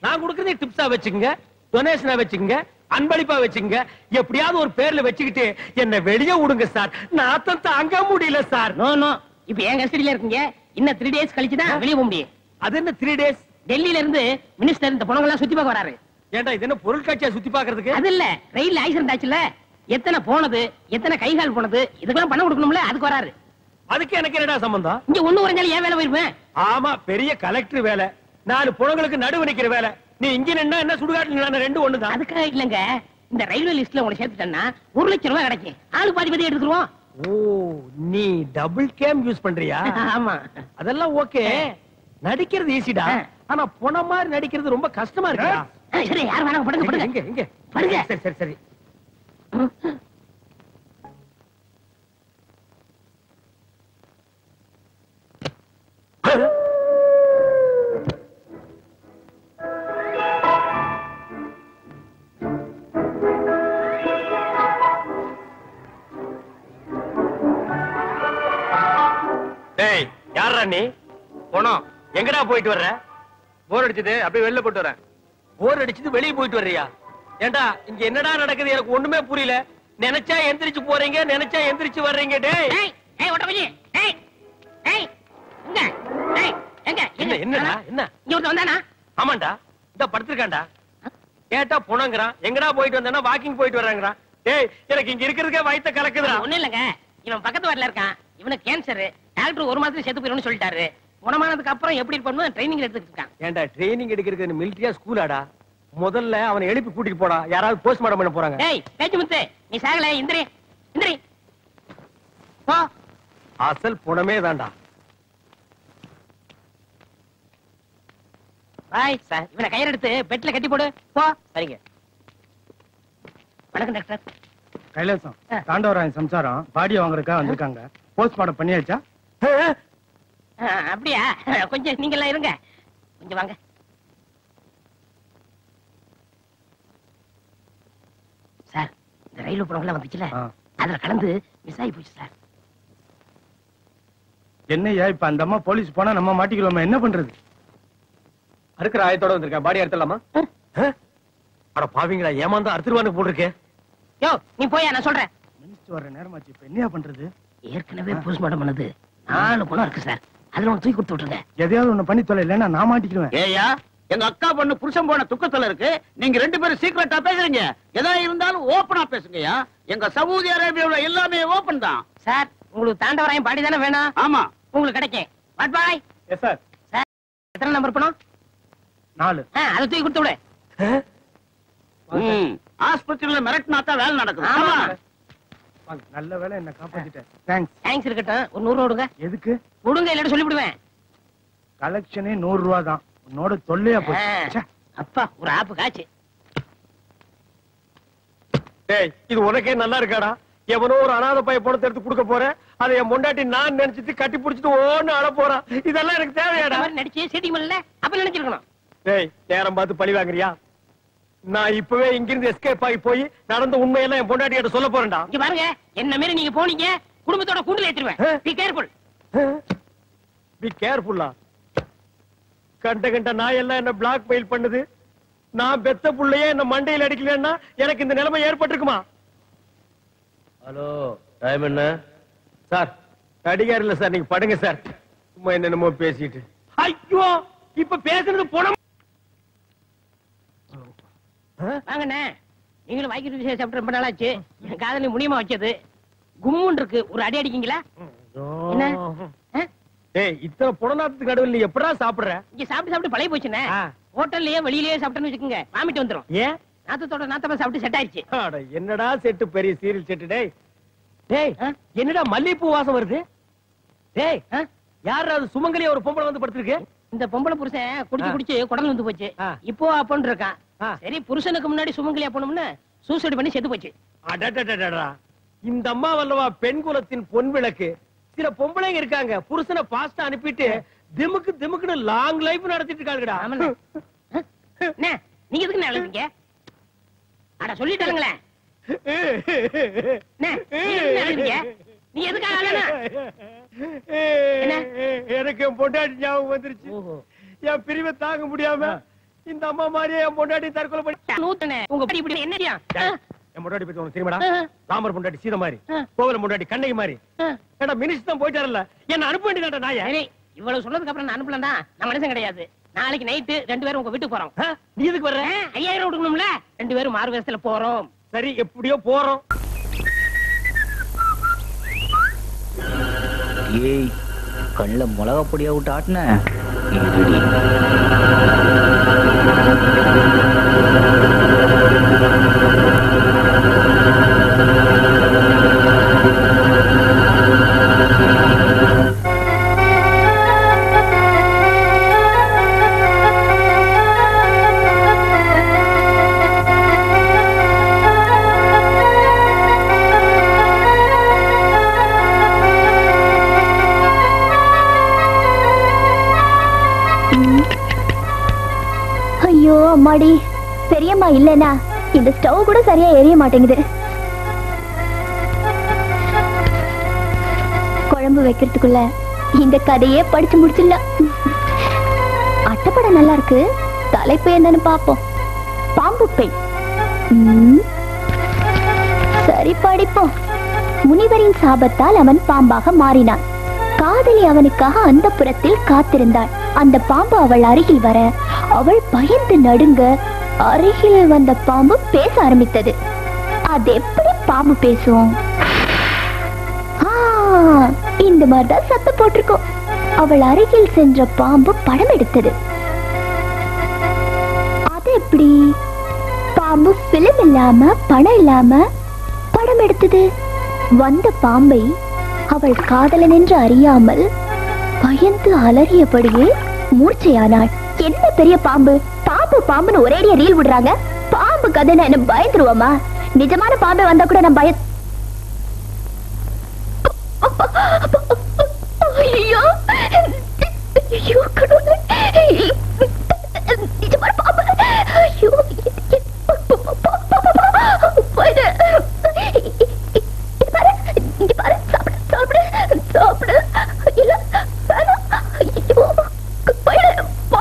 நான் கொடுக்கறதே டிப்ஸா வச்சுக்கங்க, டொனேஷனா வச்சுக்கங்க, அன்பளிப்பா வச்சுக்கங்க. எப்படியாவது ஒரு பேர்ல வச்சுக்கிட்டு என்ன வெளியே விடுங்க சார். நாத்தம் தாங்க முடியல சார். நோ நோ, இப்ப என் கஸ்டடியில இருக்கீங்க. இன்னும் 3 days கழிச்சு தான் வெளியே போக முடியும். அது என்ன 3 days? டெல்லியில இருந்து மினிஸ்டர் இந்த பணங்கள்லாம் சுத்தி பார்க்க வராரு. ஏண்டா இது என்ன பொருள் காட்சியா சுத்தி பாக்குறதுக்கு? அது இல்ல, ரயில் ஆக்சிடென்ட் ஆச்சுல, எத்தனை போனது, எத்தனை கைகால் போனது, இதுக்கெல்லாம் பணம் கொடுக்கணும்ல, அதுக்கு வராரு. அதுக்கு எனக்கு என்னடா சம்பந்தம்? இங்க ஒண்ணு உறைஞ்சாலும் ஏன் வேலை போயிருப்பேன்? ஆமா, பெரிய கலெக்டர் வேலை, 4 புணங்களுக்கு நடுவு நிக்கிற வேலை. நீ இங்க நின்னா என்ன, சுடுகாட்டுல நின்னா ரெண்டும் ஒண்ணுதான். அதுக்காக இல்லங்க, இந்த ரயில்வே லிஸ்ட்ல உங்களை சேர்த்துட்டேன்னா 1 லட்சம் ரூபாய் கிடைக்கும். ஆளு பாதி பாதி எடுத்துருவோம். ஓ, நீ டபுள் கேம் யூஸ் பண்றியா? ஆமா. அதெல்லாம் ஓகே, நடிக்கிறது ஈஸிடா. ஆனா பொண மாதிரி நடிக்கிறது ரொம்ப கஷ்டமா இருக்குடா. சரி, யார் வேணாம், படுங்க படுங்க. இங்க இங்க படுங்க. சரி சரி சரி. டேய், யாரா நீ? போனோம். எங்கடா போயிட்டு வர்ற? போர் அடிச்சது, அப்படியே வெளில போட்டு வரேன். போர் அடிச்சது வெளிய போயிட்டு வர்றியா? ஏண்டா இங்க என்னடா நடக்குது எனக்கு ஒண்ணுமே புரியல. நினைச்சா எந்திரிச்சு போறீங்க, நினைச்சா எந்திரிச்சு வர்றீங்க. டேய் ஏய் ஏய் ஓட்டப்படி. ஏய் ஏய் எங்க? ஏய் எங்க? என்ன என்னடா என்ன? இங்க ஒருத்தன் வந்தானா? ஆமாண்டா, இந்த படுத்துட்டான்டா. கேட்டா போனங்கறான். எங்கடா போயிட்டு வந்தானா? வாக்கிங் போயிட்டு வர்றாங்கறான். டேய், எனக்கு இங்க இருக்கிறதுக்கே வயித்த கலக்குதுடா. ஒண்ணு இல்லங்க, இவன் பக்கத்து வார்டுல இருக்கான். இவனுக்கு கேன்சர். டாக்டர் 1 மாசத்துல செத்து போயிடும்னு சொல்லிட்டாரு. குணமானதுக்கு அப்புறம் எப்படி இருப்பணும் ட்ரைனிங் எடுத்துட்டு இருக்கான். ஏண்டா ட்ரைனிங் எடுக்கிறது மிலிட்டரியா ஸ்கூலாடா? முதல்ல அவனை எழுப்பி கூட்டிட்டு போடா, யாராவது போஸ்ட்மார்ட்டம் பண்ண போறாங்க. டேய் பேச்சு முத்து, நீ சாகல, இந்திரி இந்திரி போ. அசல் புணமே தான்டா. பாய் சார், இவனை கயிறு எடுத்து பெட்ல கட்டி போடு போ. சரிங்க. வணக்கம் டாக்டர். கைலாசம், தாண்டவராயன் சம்சாரம் பாடியை வாங்குறதுக்காக வந்திருக்காங்க. போஸ்ட்மார்ட்டம் பண்ணியாச்சா? அப்படியா? கொஞ்சம் நீங்க எல்லாம் இருங்க, கொஞ்சம் வாங்க. சார், இந்த ரயில் புறங்கள்லாம் வந்துச்சுல, அதுல கலந்து மிஸ் ஆகி போச்சு சார். என்னையா இப்ப அந்த அம்மா போலீஸ் போனா நம்ம மாட்டிக்கிறோமா? என்ன பண்றது? அறுக்கிற ஆயத்தோட வந்திருக்கேன். பாடி அறுத்தலாமா? அட பாவிங்களா, ஏமாந்தா அறுத்துருவானுக்கு போட்டிருக்கேன். யோ நீ போயா, நான் சொல்றேன். மினிஸ்டர் வர நேரமாச்சு, இப்ப என்னையா பண்றது? ஏற்கனவே போஸ்ட்மார்ட்டம் பண்ணது 4 பணம் இருக்கு சார், அதுல ஒன்று தூக்கி கொடுத்து விட்டுருங்க. எதையாவது ஒண்ணு பண்ணி தொலை, இல்லைன்னா நான் மாட்டிக்குவேன். ஏயா, எங்க அக்கா பொண்ணு புருஷன் போன துக்கத்துல இருக்கு, நீங்க 2 பேரும் சீக்கிரட்டா பேசுறீங்க. எதா இருந்தாலும் ஓபனா பேசுங்கயா. எங்க சவுதி அரேபியாவுல எல்லாமே ஓபன் தான். சார், உங்களுக்கு தாண்டவராயன் பாடி தானே வேணும்? ஆமா, உங்களுக்கு கிடைக்கும். What bye. Yes sir. Sir, எத்தனை நம்பர் பணம்? 4. அதை தூக்கி கொடுத்து விடு. ஆஸ்பத்திரியில மிரட்டினா தான் வேலை நடக்குது. ஆமா. நல்ல வேலை என்ன காப்பாத்திட்டேன். தேங்க்ஸ். தேங்க்ஸ் இருக்கட்டும். ஒரு 100 ரூபா விடுங்க. எதுக்கு? விடுங்க, இல்லைன்னு சொல்லிவிடுவேன். கலெக்ஷனே 100 ரூபா தான். உன்னோட தொல்லையா போச்சு. அப்பா, ஒரு ஆப்பு காச்சு. டேய், இது உனக்கே நல்லா இருக்காடா? எவனோ ஒரு அனாதை பைய பணத்தை எடுத்து கொடுக்க போறேன், அதை என் பொண்டாட்டி நான் நினைச்சிட்டு கட்டி பிடிச்சிட்டு ஓன்னு அழ போறான். இதெல்லாம் எனக்கு தேவையாடா? நடிச்சு சீட்டிங் பண்ணல, அப்ப நினைச்சிருக்கணும். டேய், நேரம் பார்த்து பழி வாங்குறியா? நான் இப்பவே இங்கிருந்து எஸ்கேப் ஆகி போய் நடந்த உண்மையெல்லாம் என் பொண்டாட்டி கிட்ட சொல்ல போறேன்டா. இங்க பாருங்க, என்ன மாதிரி நீங்க போனீங்க, குடும்பத்தோட கூண்டுல ஏத்துருவேன். Be careful. பி கேர்ஃபுல்லா? கண்ட நாய் எல்லாம் என்ன பிளாக் மெயில் பண்ணுது. நான் பெத்த புள்ளையே என்ன மண்டையில் அடிக்கலன்னா எனக்கு இந்த நிலைமை ஏற்பட்டிருக்குமா? ஹலோ, டைம் என்ன? சார், அடிகார் இல்ல சார், நீங்க படுங்க சார். சும்மா என்னென்னமோ பேசிட்டு. ஐயோ, இப்ப பேசுறது போன. வாங்கண்ணே, நீங்களும் வாய்க்கு ருசி சாப்பிட்டு ரொம்ப நாளாச்சு. என் காதலி முடியுமா வச்சது கும்முன் இருக்கு, ஒரு அடி அடிக்கீங்களா? என்ன டேய், இத்தனை புடநாத்துக்கு நடுவில் நீ எப்படா சாப்பிடுற? இங்க சாப்பிட்டு சாப்பிட்டு பழைய போச்சுண்ணே. ஹோட்டல்லயே வெளியிலேயே சாப்பிட்டேன்னு வச்சுக்கோங்க, வாமிட் வந்துரும். ஏன்? நாத்தத்தோட நாத்தமா சாப்பிட்டு செட் ஆயிடுச்சு. அட, என்னடா செட்டு, பெரிய சீரியல் செட்டு. டேய் டேய், என்னடா மல்லிப்பூ வாசம் வருது? டேய், யாரா அது? சுமங்கலியா ஒரு பொம்பளை வந்து படுத்திருக்கு. இந்த பொம்பளை புருஷன் குடிச்சு குடிச்சு குடல் வந்து போச்சு. இப்போ அப்பன்னு இருக்கான். சரி, புருஷனுக்கு முன்னாடி சுமங்கலியா போனோம்னு சூசைட் பண்ணி செத்து போச்சு. அடடடடடா, இந்த அம்மா வல்லவா பெண் குலத்தின் பொன் விளக்கு. சில பொம்பளைங்க இருக்காங்க, புருஷனை பாஸ்டா அனுப்பிட்டு திமுக்கு திமுக்குன்னு லாங் லைஃப் நடத்திட்டு இருக்காங்கடா. நீங்க எதுக்கு அழுவீங்க? அட சொல்லிட்டாங்களே. நீ எதுக்காக அழனா? எனக்கு என் பொண்டாட்டி ஞாபகம் வந்துருச்சு. என் பிரிவை தாங்க முடியாம இந்த அம்மா மாதிரியே என் பொண்டாட்டி தற்கொலை பண்ணி நூத்தனே. உங்க படி இப்படி என்னடியா? என் பொண்டாட்டி பத்தி உனக்கு தெரியுமாடா? ராமர் பொண்டாட்டி சீதை மாதிரி, கோவல பொண்டாட்டி கண்ணகி மாதிரி. ஏடா மினிஸ்டர் தான் போயிட்டாருல்ல, என்ன அனுப்ப வேண்டியதாடா நாயா? இவ்வளவு சொன்னதுக்கு அப்புறம் நான் அனுப்பலடா. நான் மனுஷன் கிடையாது. நாளைக்கு நைட்டு 2 பேரும் உங்க வீட்டுக்கு போறோம். நீ எதுக்கு வர்ற? 5000 கொடுக்கணும்ல. 2 பேரும் மாறு வேஷத்துல போறோம். சரி, எப்படியோ போறோம். ஏய், கண்ணுல மிளகா பொடியா விட்டு ஆட்டின. ஐயோ அம்மாடி, பெரியம்மா இல்லனா இந்த ஸ்டவ் கூட சரியா எரிய மாட்டேங்குது. குழம்பு வைக்கிறதுக்குள்ள இந்த கதையே படிச்சு முடிச்சிடலாம். அட்டைப்படம் நல்லா இருக்கு, தலைப்பு என்னன்னு பாப்போம். பாம்பு பெண். சரி படிப்போம். முனிவரின் சாபத்தால் அவன் பாம்பாக மாறினான். காதலி அவனுக்காக அந்த புறத்தில் காத்திருந்தாள். அந்த பாம்பு அவள் அருகில் வர அவள் பயந்து நடுங்க. அருகில் வந்த பாம்பு பேச ஆரம்பித்தது. அது எப்படி பாம்பு பேசும்? இந்த மாதிரிதான் சத்தம் போட்டிருக்கோம். அவள் அருகில் சென்ற பாம்பு படம் எடுத்தது. அது எப்படி? பாம்பு பிலிம் இல்லாம படம் இல்லாம படம் எடுத்தது. வந்த பாம்பை அவள் காதலன் என்று அறியாமல் பயந்து அலறியபடியே மூர்ச்சையானாள். என்ன பெரிய பாம்பு, பாம்பு பாம்புன்னு ஒரேடியா ரீல் விடுறாங்க. பாம்பு கதை என்ன பயந்துருவோமா? நிஜமான பாம்பே வந்தா கூட நான் ஐயோ ஐயோ கடவுளே, நிஜமான பாம்பு. ஐயோ இங்க பாரு, சாப்பிடு சாப்பிடு சாப்பிடு. இல்ல வேணாம். ஐயோ போயிடு போ.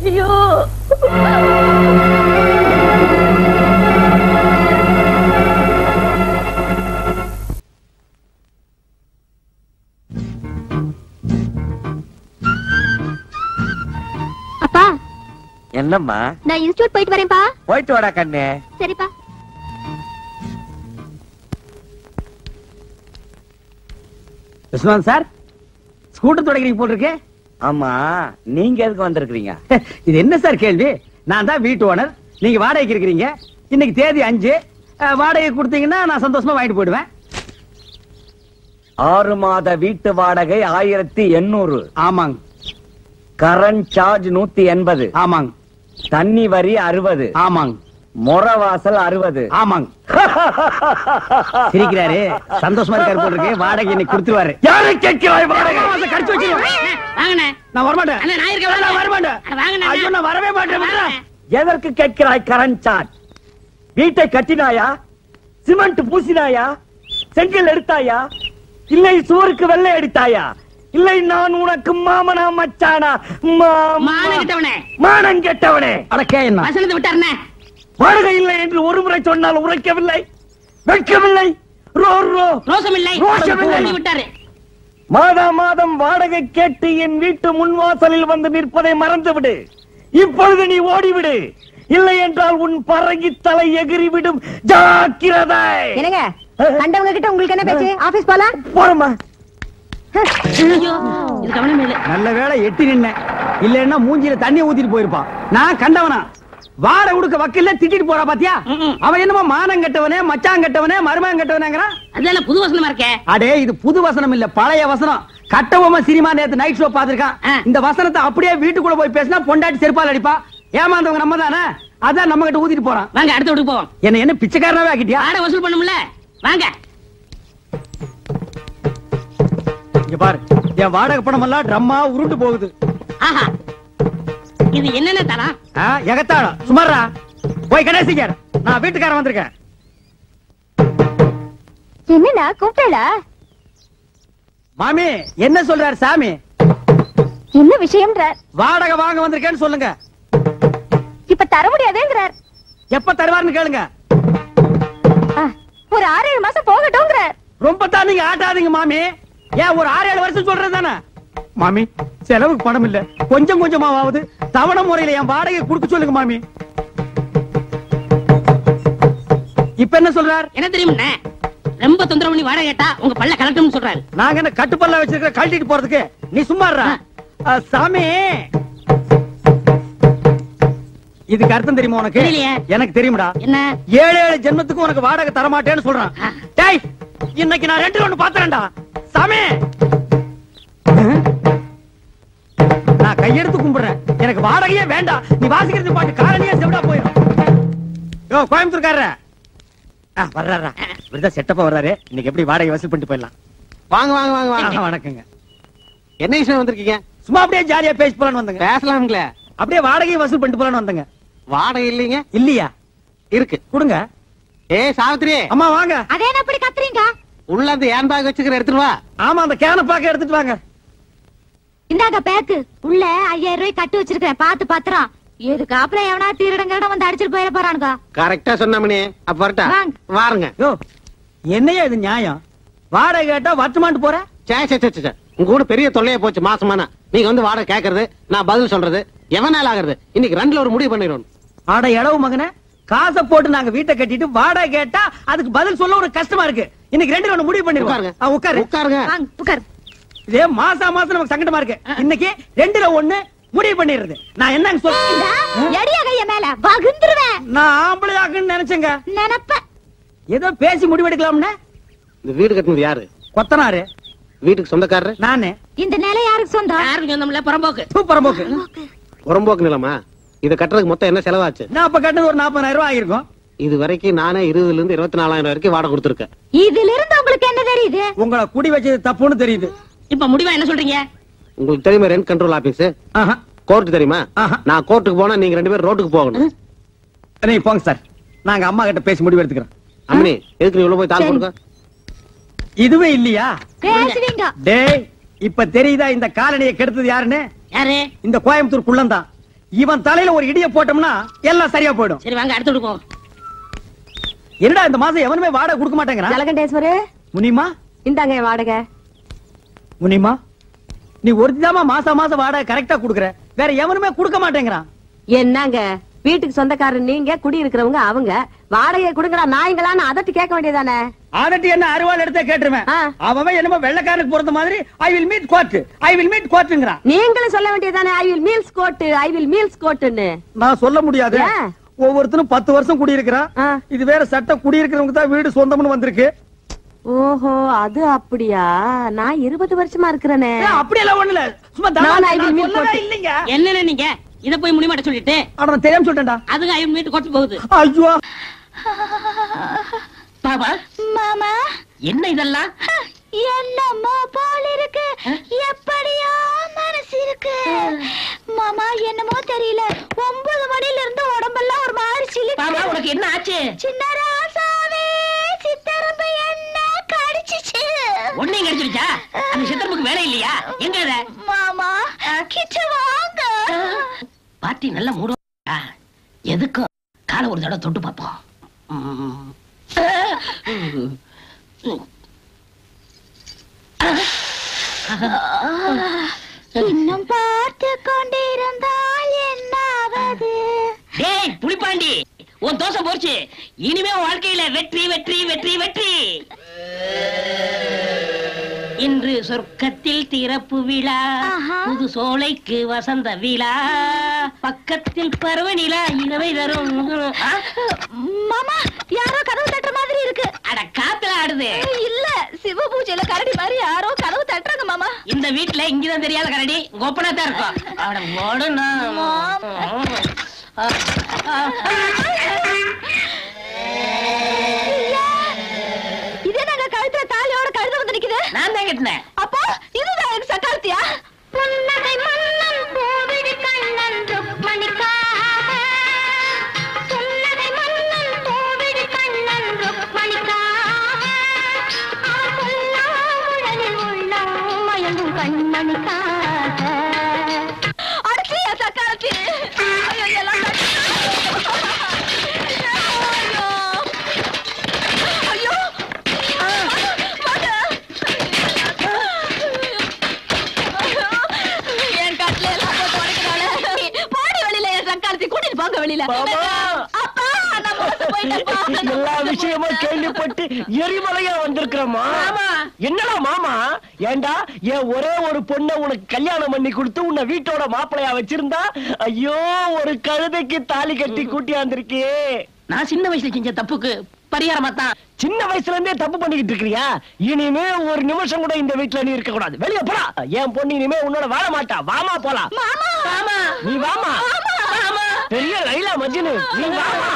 ஐயோ அப்பா. என்னம்மா? நான் இன்ஸ்டிடியூட் போயிட்டு வரேன்ப்பா. போயிட்டு வாடா கண்ணே. சரிப்பா. விஸ்வநாத் சார், ஸ்கூட்டர் தொடக்கிறீங்க போட்டிருக்கே. ஆமா, நீங்க எதுக்கு வந்திருக்கீங்க? இது என்ன சார் கேள்வி? நான் தான் வீட்டு ஓனர், நீங்க வாடகைக்கு இருக்கிறீங்க. இன்னைக்கு தேதி 5. வாடகை கொடுத்தீங்கன்னா நான் சந்தோஷமா வாங்கிட்டு போயிடுவேன். 6 மாத வீட்டு வாடகை 1800. ஆமாங்க. Current charge 180. ஆமாங்க. தண்ணி வரி 60. ஆமாங்க. மொரவாசல் 60. ஆமாங்க. சிரிக்கிறாரு, சந்தோஷமா இருக்காரு போட்டிருக்கு. வாடகை இன்னைக்கு கொடுத்துருவாரு. யாரை கேட்கிறாய் வாடகை? கடிச்சு வச்சிருவேன். நான் வரமாட்டேன். நான் வரமாட்டேன். ஐயோ, நான் வரவே மாட்டேன். எதற்கு கேட்கிறாய் கரண்ட் சார்ஜ்? வீட்டை கட்டினாயா? சிமெண்ட் பூசினாயா? செங்கல் எடுத்தாயா? இல்லை சுவருக்கு வெள்ளை அடித்தாயா? இல்லை நான் உனக்கு மாமனா மச்சானா? மானம் கெட்டவனே. அடக்கே என்ன வசனத்தை விட்டாருனே. வாடகை இல்லை என்று ஒரு முறை சொன்னால் உரைக்கவில்லை, வெட்கமில்லை, ரோசமில்லை, விட்டாரு. மாதா மாதம் வாடகை கேட்டு என் வீட்டு முன்வாசலில் வந்து நிற்பதை மறந்துவிடு. இப்பொழுது நீ ஓடிவிடு, இல்லை என்றால் உன் பறங்கி தலை எகிரிவிடும். ஜாக்கிரதை. என்னங்க கண்டவங்க கிட்ட உங்களுக்கு என்ன பேச்சு? ஆபீஸ் போலாம். போறமா. நல்ல வேளை எட்டி நின்ன, இல்லன்னா மூஞ்சில தண்ணி ஊத்திட்டு போயிருப்பான். நான் கண்டவனா? வாடகை கொடுக்க வக்கீல்ல திட்டிட்டு போறா பாத்தியா? அவன் என்னமோ மானம் கட்டவனே, மச்சான் கட்டவனே, மருமகன் கட்டவனேங்கறான். அதெல்லாம் புது வசனமா இருக்கே. அடே, இது புது வசனம் இல்ல, பழைய வசனம். கட்டபொம்மை சினிமா நேத்து நைட் ஷோ பாத்துருக்கான். இந்த வசனத்தை அப்படியே வீட்டுக்குள்ள போய் பேசினா பொண்டாட்டி செருப்பால் அடிப்பா. ஏமாந்தவங்க நம்ம தானே, அதான் நம்ம கிட்ட ஊத்திட்டு போறான். வாங்க அடுத்த வீட்டுக்கு போவோம். என்ன பிச்சைக்காரனாவே ஆக்கிட்டியா? வாடகை வசூல் பண்ணும்ல, வாங்க. இங்க பாரு, என் வாடகை பணம் எல்லாம் ட்ரம்மா உருண்டு போகுது. ஆஹா, இது என்னென்ன தரம்? எகத்தாளம் சுமாரா. போய் கணேசிக்கார், நான் வீட்டுக்காரன் வந்திருக்கேன். என்னடா கூப்பிட்டா? மாமி என்ன சொல்றாரு சாமி? என்ன விஷயம்ன்ற? வாடகை வாங்க வந்திருக்கேன்னு சொல்லுங்க. இப்ப தர முடியாதுங்கிறார். எப்ப தருவாருன்னு கேளுங்க. ஒரு 6-7 மாசம் போகட்டும்ங்கிறார். ரொம்ப தான் நீங்க ஆட்டாதீங்க மாமி. ஏன் ஒரு 6-7 வருஷம் சொல்றது தானே மாமி? செலவுக்கு பணம் இல்ல, கொஞ்சம் கொஞ்சமாவது தவணை முறையில என் வாடகை கொடுக்க சொல்லுங்க மாமி. இப்ப என்ன சொல்றார்? என்ன தெரியுமா? ரொம்ப தொந்தரவு பண்ணி வாடகை கேட்டா உங்க பல்ல கலட்டணும்னு சொல்றாரு. நாங்க என்ன கட்டுப்பல்ல வச்சிருக்க கழட்டிட்டு போறதுக்கு? நீ சும்மாறா சாமி. இதுக்கு அர்த்தம் தெரியுமா உனக்கு? எனக்கு தெரியும்டா. என்ன? 7 ஜென்மத்துக்கு உனக்கு வாடகை தர மாட்டேன்னு சொல்றான். டேய், இன்னைக்கு நான் 2 பாத்துறேன்டா சாமி. நான் கையெடுத்து கும்பிடுறேன், எனக்கு வாடகையே வேண்டாம். நீ வாசிக்கிறது பாட்டு காரணியா செவிடா போயிடும். யோ கோயம்புத்தூர்காரர வர்றாரா? இப்படிதான் செட்டப்பா வர்றாரு. இன்னைக்கு எப்படி வாடகை வசூல் பண்ணிட்டு போயிடலாம். வாங்க வாங்க வாங்க வாங்க. வணக்கங்க. என்ன விஷயம் வந்திருக்கீங்க? சும்மா அப்படியே ஜாலியா பேசி போலான்னு வந்தங்க. பேசலாம்ல. அப்படியே வாடகை வசூல் பண்ணிட்டு போலான்னு வந்தங்க. வாடகை இல்லீங்க? இல்லையா? இருக்கு, கொடுங்க. ஏய் சாவித்ரி, அம்மா வாங்க. அதே என்ன அப்படி கத்துறீங்க? உள்ள அந்த ஹேண்ட் பேக் வச்சுக்கிற எடுத்துட்டு வா. ஆமா, அந்த கேன பாக்க எடுத்துட்டு வாங்க. இந்தாங்க பேக்கு. உள்ள 5000 ரூபாய் கட்டி வச்சிருக்கேன், பாத்து பத்திரம். எதுக்கு அப்புறம் எவனா திருடங்கட வந்து அடிச்சிட்டு போயிட போறானுங்க. கரெக்டா சொன்னமணி. அப்ப வரட்டா? வாருங்க. யோ என்னையா இது நியாயம்? வாடகை கேட்டா வட்டமாண்டு போற? சே சே சே, உங்க கூட பெரிய தொல்லையா போச்சு மாசமானா. நீங்க வந்து வாடகை கேக்குறது, நான் பதில் சொல்றது, எவனால ஆகுறது? இன்னைக்கு 2ல ஒரு முடிவு பண்ணிடணும். ஆட எடவு மகனே, காசை போட்டு நாங்க வீட்டை கட்டிட்டு வாடகை கேட்டா அதுக்கு பதில் சொல்ல ஒரு கஷ்டமா இருக்கு. இன்னைக்கு 2ல ஒண்ணு முடிவு பண்ணிருக்காங்க. உட்காரு உட்காருங்க. உட்காரு. இதே மாசம் நமக்கு சங்கடமா இருக்கு. இன்னைக்கு 2ல ஒண்ணு முடிவு பண்ணிடுறது. நான் என்னன்னு சொல்றேன்? எடியா கைய மேல வகுந்துருவேன். நான் ஆம்பளையாக்குன்னு நினைச்சேங்க. நினைப்ப ஏதோ பேசி முடிவெடுக்கலாம்னு. இந்த வீடு கட்டினது யாரு? கொத்தனாரு. வீட்டுக்கு சொந்தக்காரரு நானே. இந்த நிலை யாருக்கு சொந்தம்? யாருக்கு சொந்தம்ல? புறம்போக்கு. புறம்போக்கு. புறம்போக்கு நிலமா? இத கட்டுறதுக்கு மொத்தம் என்ன செலவாச்சு? நான் அப்ப கட்டது ஒரு 40,000 ரூபாய் ஆயிருக்கும். இது வரைக்கும் நானே 20,000 இருந்து 24,000 வரைக்கும் வாடகை கொடுத்திருக்கேன். இதுல இருந்து உங்களுக்கு என்ன தெரியுது? உங்களை குடி வச்சது தப்புன்னு தெரியுது. இப்ப முடிவா என்ன சொல்றீங்க? உங்களுக்கு தெரியுமா ரெண்ட் கண்ட்ரோல் ஆபீஸ்? கோர்ட் தெரியுமா? நான் கோர்ட்டுக்கு போனா நீங்க 2 பேரும் ரோட்டுக்கு போகணும். நீங்க போங்க சார், நாங்க அம்மா கிட்ட பேசி முடிவு எடுத்துக்கிறோம். அம்மனி, எதுக்கு நீ உள்ள போய் தாள் கொடுக்க? இதுவே இல்லையா? பேசுவீங்க. டேய், இப்ப தெரியுதா இந்த காலனியை கெடுத்தது யாருன்னு? யாரு? இந்த கோயம்புத்தூர் குள்ளந்தான். இவன் தலையில ஒரு இடிய போட்டோம்னா எல்லாம் சரியா போயிடும். சரி வாங்க அடுத்து கொடுப்போம். என்னடா இந்த மாசம் எவனுமே வாடகை கொடுக்க மாட்டேங்கிறான்? ஜலகண்டேஸ்வரே, முனிமா இந்தாங்க வாடகை. முனிமா, நீ ஒருத்திதாமா மாசம் வாடகை கரெக்டா குடுக்குற, வேற எவனுமே கொடுக்க மாட்டேங்கிறான். என்னங்க வீட்டுக்கு சொந்தக்காரர் நீங்க, குடி இருக்கிறவங்க அவங்க. வாடகை கொடுங்கடா நாய்ங்களான்னு அதட்டி கேட்க வேண்டியதானே? அதட்டி என்ன அருவாள் எடுத்தே கேட்டுருவேன். அவன் என்னமோ வெள்ளக்காரனுக்கு பொறுத்த மாதிரி I will meet court, I will meet கோர்ட்ங்கறான். நீங்களும் சொல்ல வேண்டியதானே I will meals court, I will meals கோர்ட்னு? நான் சொல்ல முடியாது. ஒவ்வொருத்தரும் 10 வருஷம் குடியிருக்கிறான். இது வேற சட்டம், குடியிருக்கிறவங்க தான் வீடு சொந்தம்னு வந்திருக்கு. ஓஹோ, அது அப்படியா? நான் 20 வருஷமா இருக்கிறேனே. அப்படியெல்லாம் ஒண்ணு இல்ல, சும்மா இல்லைங்க. என்னன்னு நீங்க இத போய் முடிமாட்ட சொல்லிட்டு? அட நான் தெரியாம சொல்லிட்டேன்டா. அதுக்கு ஐ மீட் கோர்ட் போகுது. ஐயோ பாபா. மாமா, என்ன இதெல்லாம்? என்னம்மா போல இருக்கு, எப்படியா மனசு இருக்கு. மாமா என்னமோ தெரியல, 9 மணில இருந்து உடம்பெல்லாம் ஒரு மாதிரி சிலிக்கு. பாபா உனக்கு என்ன ஆச்சு? சின்ன ராசாவே சித்தரம்பு என்ன கடிச்சிச்சு. ஒன்னையும் கடிச்சிருச்சா? அந்த சித்தரம்புக்கு வேலை இல்லையா? எங்க அத? மாமா கிட்ட வாங்க. பாட்டி நல்லா மூடு. எதுக்கும் காலை ஒரு தடவை தொட்டு பார்ப்போம். இன்னும் பார்த்து கொண்டிருந்தால் என்னாவது? டேய் புலிப்பாண்டி, உன் தோசை போச்சு. இனிமே உன் வாழ்க்கையில வெற்றி வெற்றி வெற்றி வெற்றி. இன்று சொர்க்கத்தில் திறப்பு விழா, புது சோலைக்கு வசந்த விழா, பக்கத்தில் பருவ நிலா இனவை தரும். மாமா யாரோ கதவு தட்டுற மாதிரி இருக்கு. அட காத்துல ஆடுது. இல்ல, சிவ பூஜையில கரடி மாதிரி யாரோ கதவு தட்டுறாங்க மாமா. இந்த வீட்டுல இங்கதான் தெரியாத கரடி கோப்பனா தான் இருக்கும். அவட ஓடுனா இதே நாங்க கழுத்துல தாலியோட கழுத வந்து நிக்குது. நான் தான் கட்டினேன். அப்போ இதுதான் எனக்கு சக்காலத்தியா? புன்னகை மன்னன் கோவிடு கண்ணன் ருக்மணிக்காக, புன்னகை கண்மணிக்காக அடச்சியா சக்காரத்தி ஐயோ எல்லாம் ஐயோ என் கட்டில எல்லாம் போட்டு உடைக்கிறாளே பாடி வெளியில என் சக்காரத்தி கூட்டிட்டு போங்க வெளியில அப்பா நான் மோச போயிட்டேன்ப்பா எல்லா விஷயமும் கேள்விப்பட்டு எரிமலையா வந்திருக்கிறோமா என்னடா மாமா ஏண்டா என் ஒரே ஒரு பொண்ணை உனக்கு கல்யாணம் பண்ணி கொடுத்து உன்னை வீட்டோட மாப்பிளையா வச்சிருந்தா ஐயோ ஒரு கழுதைக்கு தாலி கட்டி கூட்டியாந்திருக்கே. நான் சின்ன வயசுல செஞ்ச தப்புக்கு பரிகாரமா தான். சின்ன வயசுல இருந்தே தப்பு பண்ணிக்கிட்டு இருக்கிறியா? இனிமே ஒரு நிமிஷம் கூட இந்த வீட்டுல நீ இருக்க கூடாது. வெளியே போடா. என் பொண்ணு இனிமே உன்னோட வாழ மாட்டா. வாமா போலாம். நீ வாமா. பெரிய லைலா மஜ்னு நீ வாமா.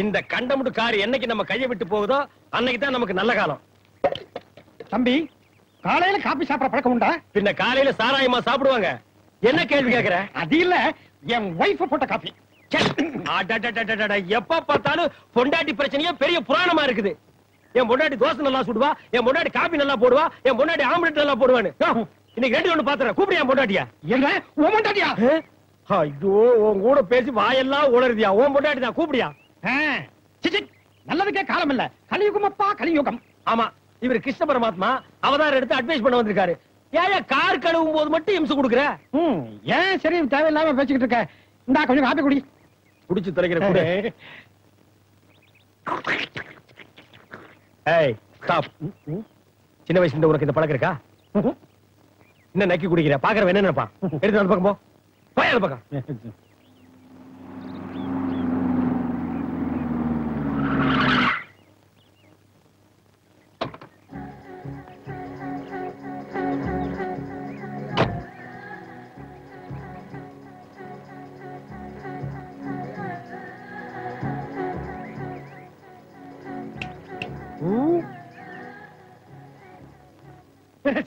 இந்த கண்டமுடு கார் என்னைக்கு நம்ம கையை விட்டு போகுதோ அன்னைக்கு தான் நமக்கு நல்ல காலம். தம்பி, காலையில காபி சாப்பிட பழக்கம் உண்டா? பின்ன காலையில சாராயமா சாப்பிடுவாங்க. என்ன கேள்வி கேக்குற? அது இல்ல, என் வைஃப் போட்ட காபி. எப்ப பார்த்தாலும் பொண்டாட்டி பிரச்சனையே பெரிய புராணமா இருக்குது. என் பொண்டாட்டி தோசை நல்லா சுடுவா, என் பொண்டாட்டி காபி நல்லா போடுவா, என் பொண்டாட்டி ஆம்லெட் நல்லா போடுவான்னு. இன்னைக்கு ரெண்டு ஒண்ணு பாத்துறேன். கூப்பிடு என் பொண்டாட்டியா. என்ன உன் பொண்டாட்டியா? ஐயோ, உன் கூட பேசி வாயெல்லாம் உளருதியா. உன் பொண்டாட்டி தான். கூப்பிடியா. நல்லதுக்கே காலம் இல்ல. கலியுகம் அப்பா கலியுகம். ஆமா, இவர் கிருஷ்ண பரமாத்மா அவதாரம் எடுத்து அட்வைஸ் பண்ண வந்திருக்காரு. ஏன் கார் கழுவும் போது மட்டும் இம்சு கொடுக்குற? ஏன் சரி தேவையில்லாம பேசிக்கிட்டு இருக்க. இந்தா கொஞ்சம் காப்பி குடி. குடிச்சு தொலைக்கிற கூட. ஏய் ஸ்டாப். சின்ன வயசுல இருந்து உனக்கு இந்த பழக்கம் இருக்கா? என்ன நக்கி குடிக்கிற? பாக்குறவன் என்ன நினைப்பா? எடுத்து அந்த பக்கம் போ. போய் அந்த பக்கம்.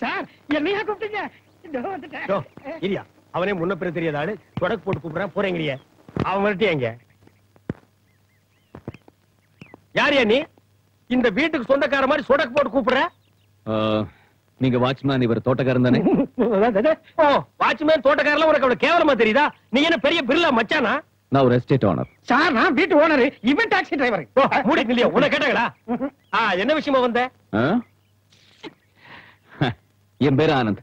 சார், என்னையா கூப்பிட்டீங்க? இரியா, அவனே முன்ன பிற தெரியாத ஆளு. தொடக்கு போட்டு கூப்பிடுறான். போறேங்கிறிய அவன் வரட்டி எங்க? யாரியா நீ? இந்த வீட்டுக்கு சொந்தக்கார மாதிரி சொடக்கு போட்டு கூப்பிடுற? நீங்க வாட்ச்மேன், இவர் தோட்டக்காரன் தானே? ஓ, வாட்ச்மேன் தோட்டக்காரலாம் உனக்கு அவ்வளவு கேவலமா தெரியுதா? நீ என்ன பெரிய பிர்லா மச்சானா? நான் ஒரு எஸ்டேட் ஓனர். சார், நான் வீட்டு ஓனர். இவன் டாக்ஸி டிரைவர். மூடி இல்லையா? உன்னை கேட்டாங்களா? என்ன விஷயமா வந்த? என் பேரு ஆனந்த்.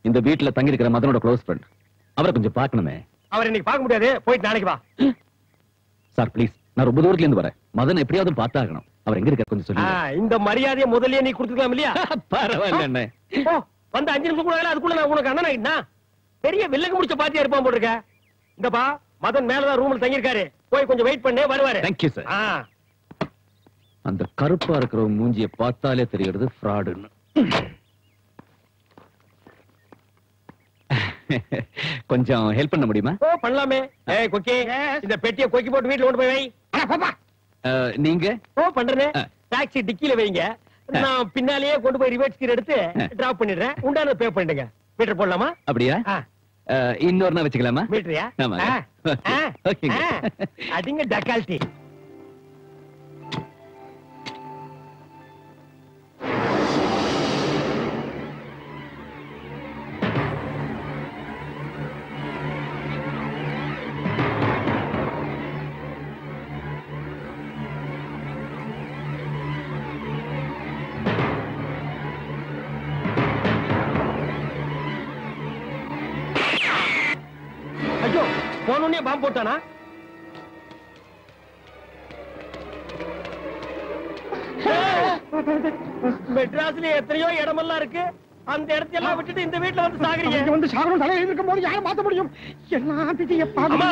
இந்த வீட்டுல தங்கி இருக்கிற மதனோட க்ளோஸ் ஃப்ரெண்ட். அவரை கொஞ்சம் பார்க்கணுமே. அவர் இன்னைக்கு பார்க்க முடியாது. போயிட்டு நாளைக்கு வா. சார் ப்ளீஸ், நான் ரொம்ப தூரத்துல இருந்து வரேன். மதன் எப்படியாவது பார்த்தாகணும். அவர் எங்க இருக்க கொஞ்சம் சொல்லுங்க. இந்த மரியாதையை முதல்லயே நீ கொடுத்துக்கலாம் இல்லையா? பரவாயில்ல என்ன. வந்து 5 நிமிஷம் கூட அதுக்குள்ள நான் உனக்கு அண்ணன் ஆயிட்டா? பெரிய வில்லங்க முடிச்ச பாத்தியா இருப்பான் போட்டிருக்க. இந்தப்பா, மதன் மேலதான் ரூம்ல தங்கி இருக்காரு. போய் கொஞ்சம் வெயிட் பண்ணே வருவாரு. Thank you sir. அந்த கருப்பா இருக்கிற மூஞ்சியை பார்த்தாலே தெரியுது ஃப்ராடுன்னு. கொஞ்சம் ஹெல்ப் பண்ண முடியுமா? ஓ, பண்ணலாமே. ஏய் கொக்கி, இந்த பெட்டியை கொக்கி போட்டு வீட்டுல கொண்டு போய் வை. நீங்க? ஓ, பண்றேனே. டாக்ஸி டிக்கில வைங்க. நான் பின்னாலேயே கொண்டு போய் ரிவர்ஸ் கீர் எடுத்து டிராப் பண்ணிடுறேன். உண்டான பே பண்ணிடுங்க. மீட்டர் போடலாமா? அப்படியா? இன்னொரு நாள் வச்சுக்கலாமா? மீட்டரியா? அடிங்க டக்கால்டி. போனே பாம்பு போட்டானா? மெட்ராஸ்ல எத்தனையோ இடமெல்லாம் இருக்கு. அந்த இடத்தையெல்லாம் விட்டுட்டு இந்த வீட்டுல வந்து சாகுறீங்க. வந்து சாகரம் தலையில இருக்கும் போது யாரும் மாத்த முடியும்? எல்லாம் விதியை பாருமா.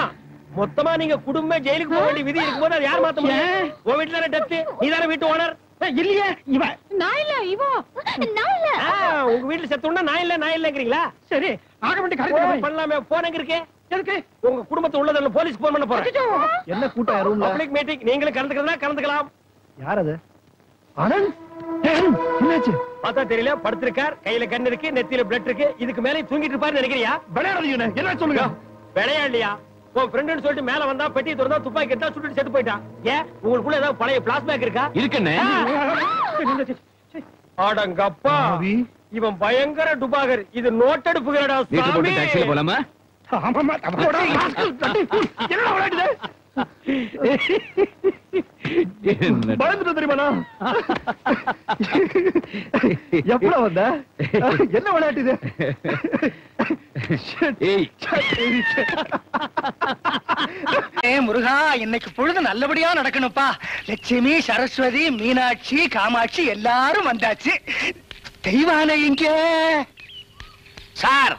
மொத்தமா நீங்க குடும்ப ஜெயிலுக்கு போக வேண்டிய விதி இருக்கும்போது அது யார் மாத்த முடியும்? உன் வீட்டுல டெப்த் நீ தானே வீட்டு ஓனர். இல்லையே, இவ நான் இல்ல, இவோ நான் இல்ல. உங்க வீட்டுல செத்தோம்னா நான் இல்லங்கிறீங்களா? சரி, ஆக வேண்டிய காரியம் பண்ணலாமே. போன் எங்க இருக்கு? எதுக்கு? உங்க குடும்பத்தை உள்ளதல்ல போலீஸ் போன் பண்ண போறேன். என்ன கூட்டம் ரூம்ல? Public meeting. நீங்களும் கலந்துக்கிறதா கலந்துக்கலாம். யார் அது? ஆனந்த், என்னாச்சு? பார்த்தா தெரியல. படுத்திருக்கார். கையில கண்ணு இருக்கு, நெத்தியில பிளட் இருக்கு. இதுக்கு மேல தூங்கிட்டு இருப்பாரு நினைக்கிறியா? விளையாடுறீங்க. என்ன சொல்லுங்க. விளையாடலையா? உன் ஃப்ரெண்டுன்னு சொல்லிட்டு மேல வந்தா பெட்டி திறந்தா துப்பாக்கி எடுத்தா சுட்டுட்டு செத்து போயிட்டான். ஏன் உங்களுக்குள்ள ஏதாவது பழைய பிளாஸ்பேக் இருக்கா? இருக்குன்னு அடங்கப்பா, இவன் பயங்கர டுபாகர். இது நோட்டெடுப்புகிறடா சாமி. டாக்ஸில போலாமா? ஆமாமா, என்ன விளையாடுது? பயந்துட்டு தெரியுமா? எப்ப வந்த? என்ன விளையாட்டு இது? முருகா, இன்னைக்கு பொழுது நல்லபடியா நடக்கணும்ப்பா. லட்சுமி, சரஸ்வதி, மீனாட்சி, காமாட்சி எல்லாரும் வந்தாச்சு. தெய்வானை இங்க சார்,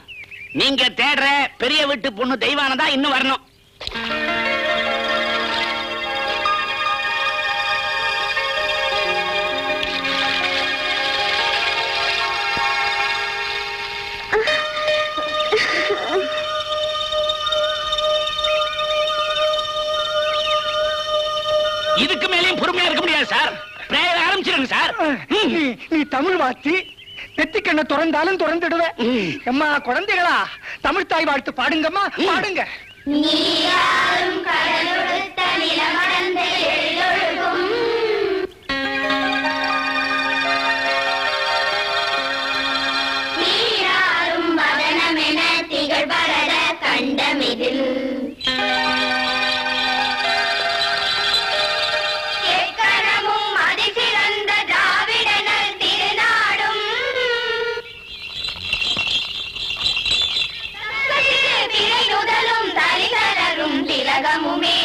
நீங்க தேடுற பெரிய வீட்டு பொண்ணு தெய்வானதா இன்னும் வரணும். இதுக்கு மேலேயும் பொறுமையா இருக்க முடியாது சார். பிரேயர் ஆரம்பிச்சிருங்க சார். நீ தமிழ் வாத்தி நெத்திக்கண்ண திறந்தாலும் திறந்துடுவேன். அம்மா குழந்தைகளா, தமிழ் தாய் வாழ்த்து பாடுங்கம்மா, பாடுங்க. நீராடும் கடலொடுத்த நிலமடந்து எழிலொழுகும் நீராடும் வதனமென திகழ்பரத கண்டமிதில் எக்கணமும் அதிசிறந்த திராவிடனல் திருநாடும் திரையுதலும் தரிதரும் திலகமுமே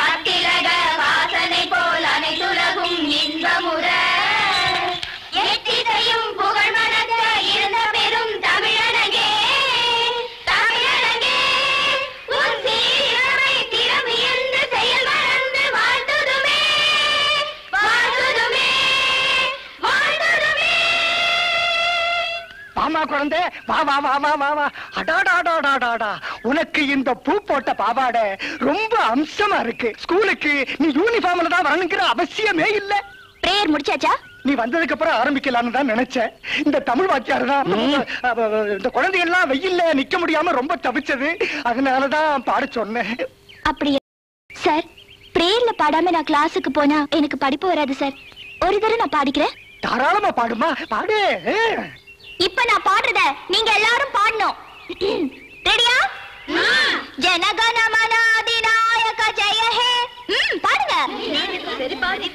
அத்திலக வாசனை போல் அனைத்துலகும் இன்பமுற எத்திசையும் புகழ் மணக்க இருந்த பெரும் தமிழனகே தமிழனகே உன் சீரமை திறமியந்து செயல் மறந்து வாழ்த்துதுமே வாழ்த்துதுமே வாழ்த்துதுமே. பாமா குழந்தை, வா வா வா வா வா வா. அடாடாடாடாடாடா, உனக்கு இந்த பூ போட்ட பாவாடை ரொம்ப அம்சமா இருக்கு. ஸ்கூலுக்கு நீ யூனிஃபார்ம்ல தான் வரணுங்கிற அவசியமே இல்ல. பிரேயர் முடிச்சாச்சா? நீ வந்ததுக்கு அப்புறம் ஆரம்பிக்கலாம்னு தான் நினைச்சேன். இந்த தமிழ் வாத்தியார் தான் இந்த குழந்தைகள்லாம் வெயில்ல நிக்க முடியாம ரொம்ப தவிச்சது, அதனாலதான் பாட சொன்னேன். அப்படியே சார், பிரேயர்ல பாடாம நான் கிளாஸுக்கு போனா எனக்கு படிப்பு வராது சார். ஒரு தடவை நான் பாடிக்கிறேன். தாராளமா பாடுமா, பாடு. இப்ப நான் பாடுறத நீங்க எல்லாரும் பாடணும். ரெடியா? ஜனகண மன அதிநாயக ஜெய ஹே. பாடுங்க. சரி பாடி.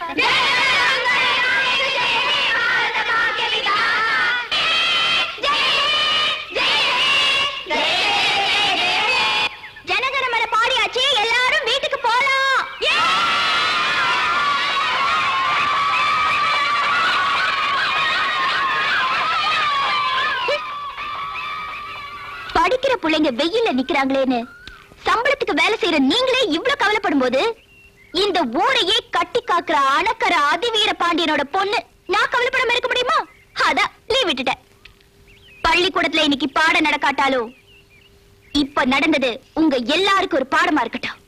ஜனகண மன பாடியாச்சு, எல்லாரும் வீட்டுக்கு போலாம். படிக்கிற பிள்ளைங்க வெயில்ல நிக்கிறாங்களேன்னு சம்பளத்துக்கு வேலை செய்யற நீங்களே இவ்ளோ கவலைப்படும் போது இந்த ஊரையே கட்டி காக்குற அணக்கற அதிவீர பாண்டியனோட பொண்ணு நான் கவலைப்படாம இருக்க முடியுமா? அதான் லீவ் விட்டுட்டேன். பள்ளிக்கூடத்துல இன்னைக்கு பாடம் நடக்காட்டாலும் இப்ப நடந்தது உங்க எல்லாருக்கும் ஒரு பாடமா இருக்கட்டும்.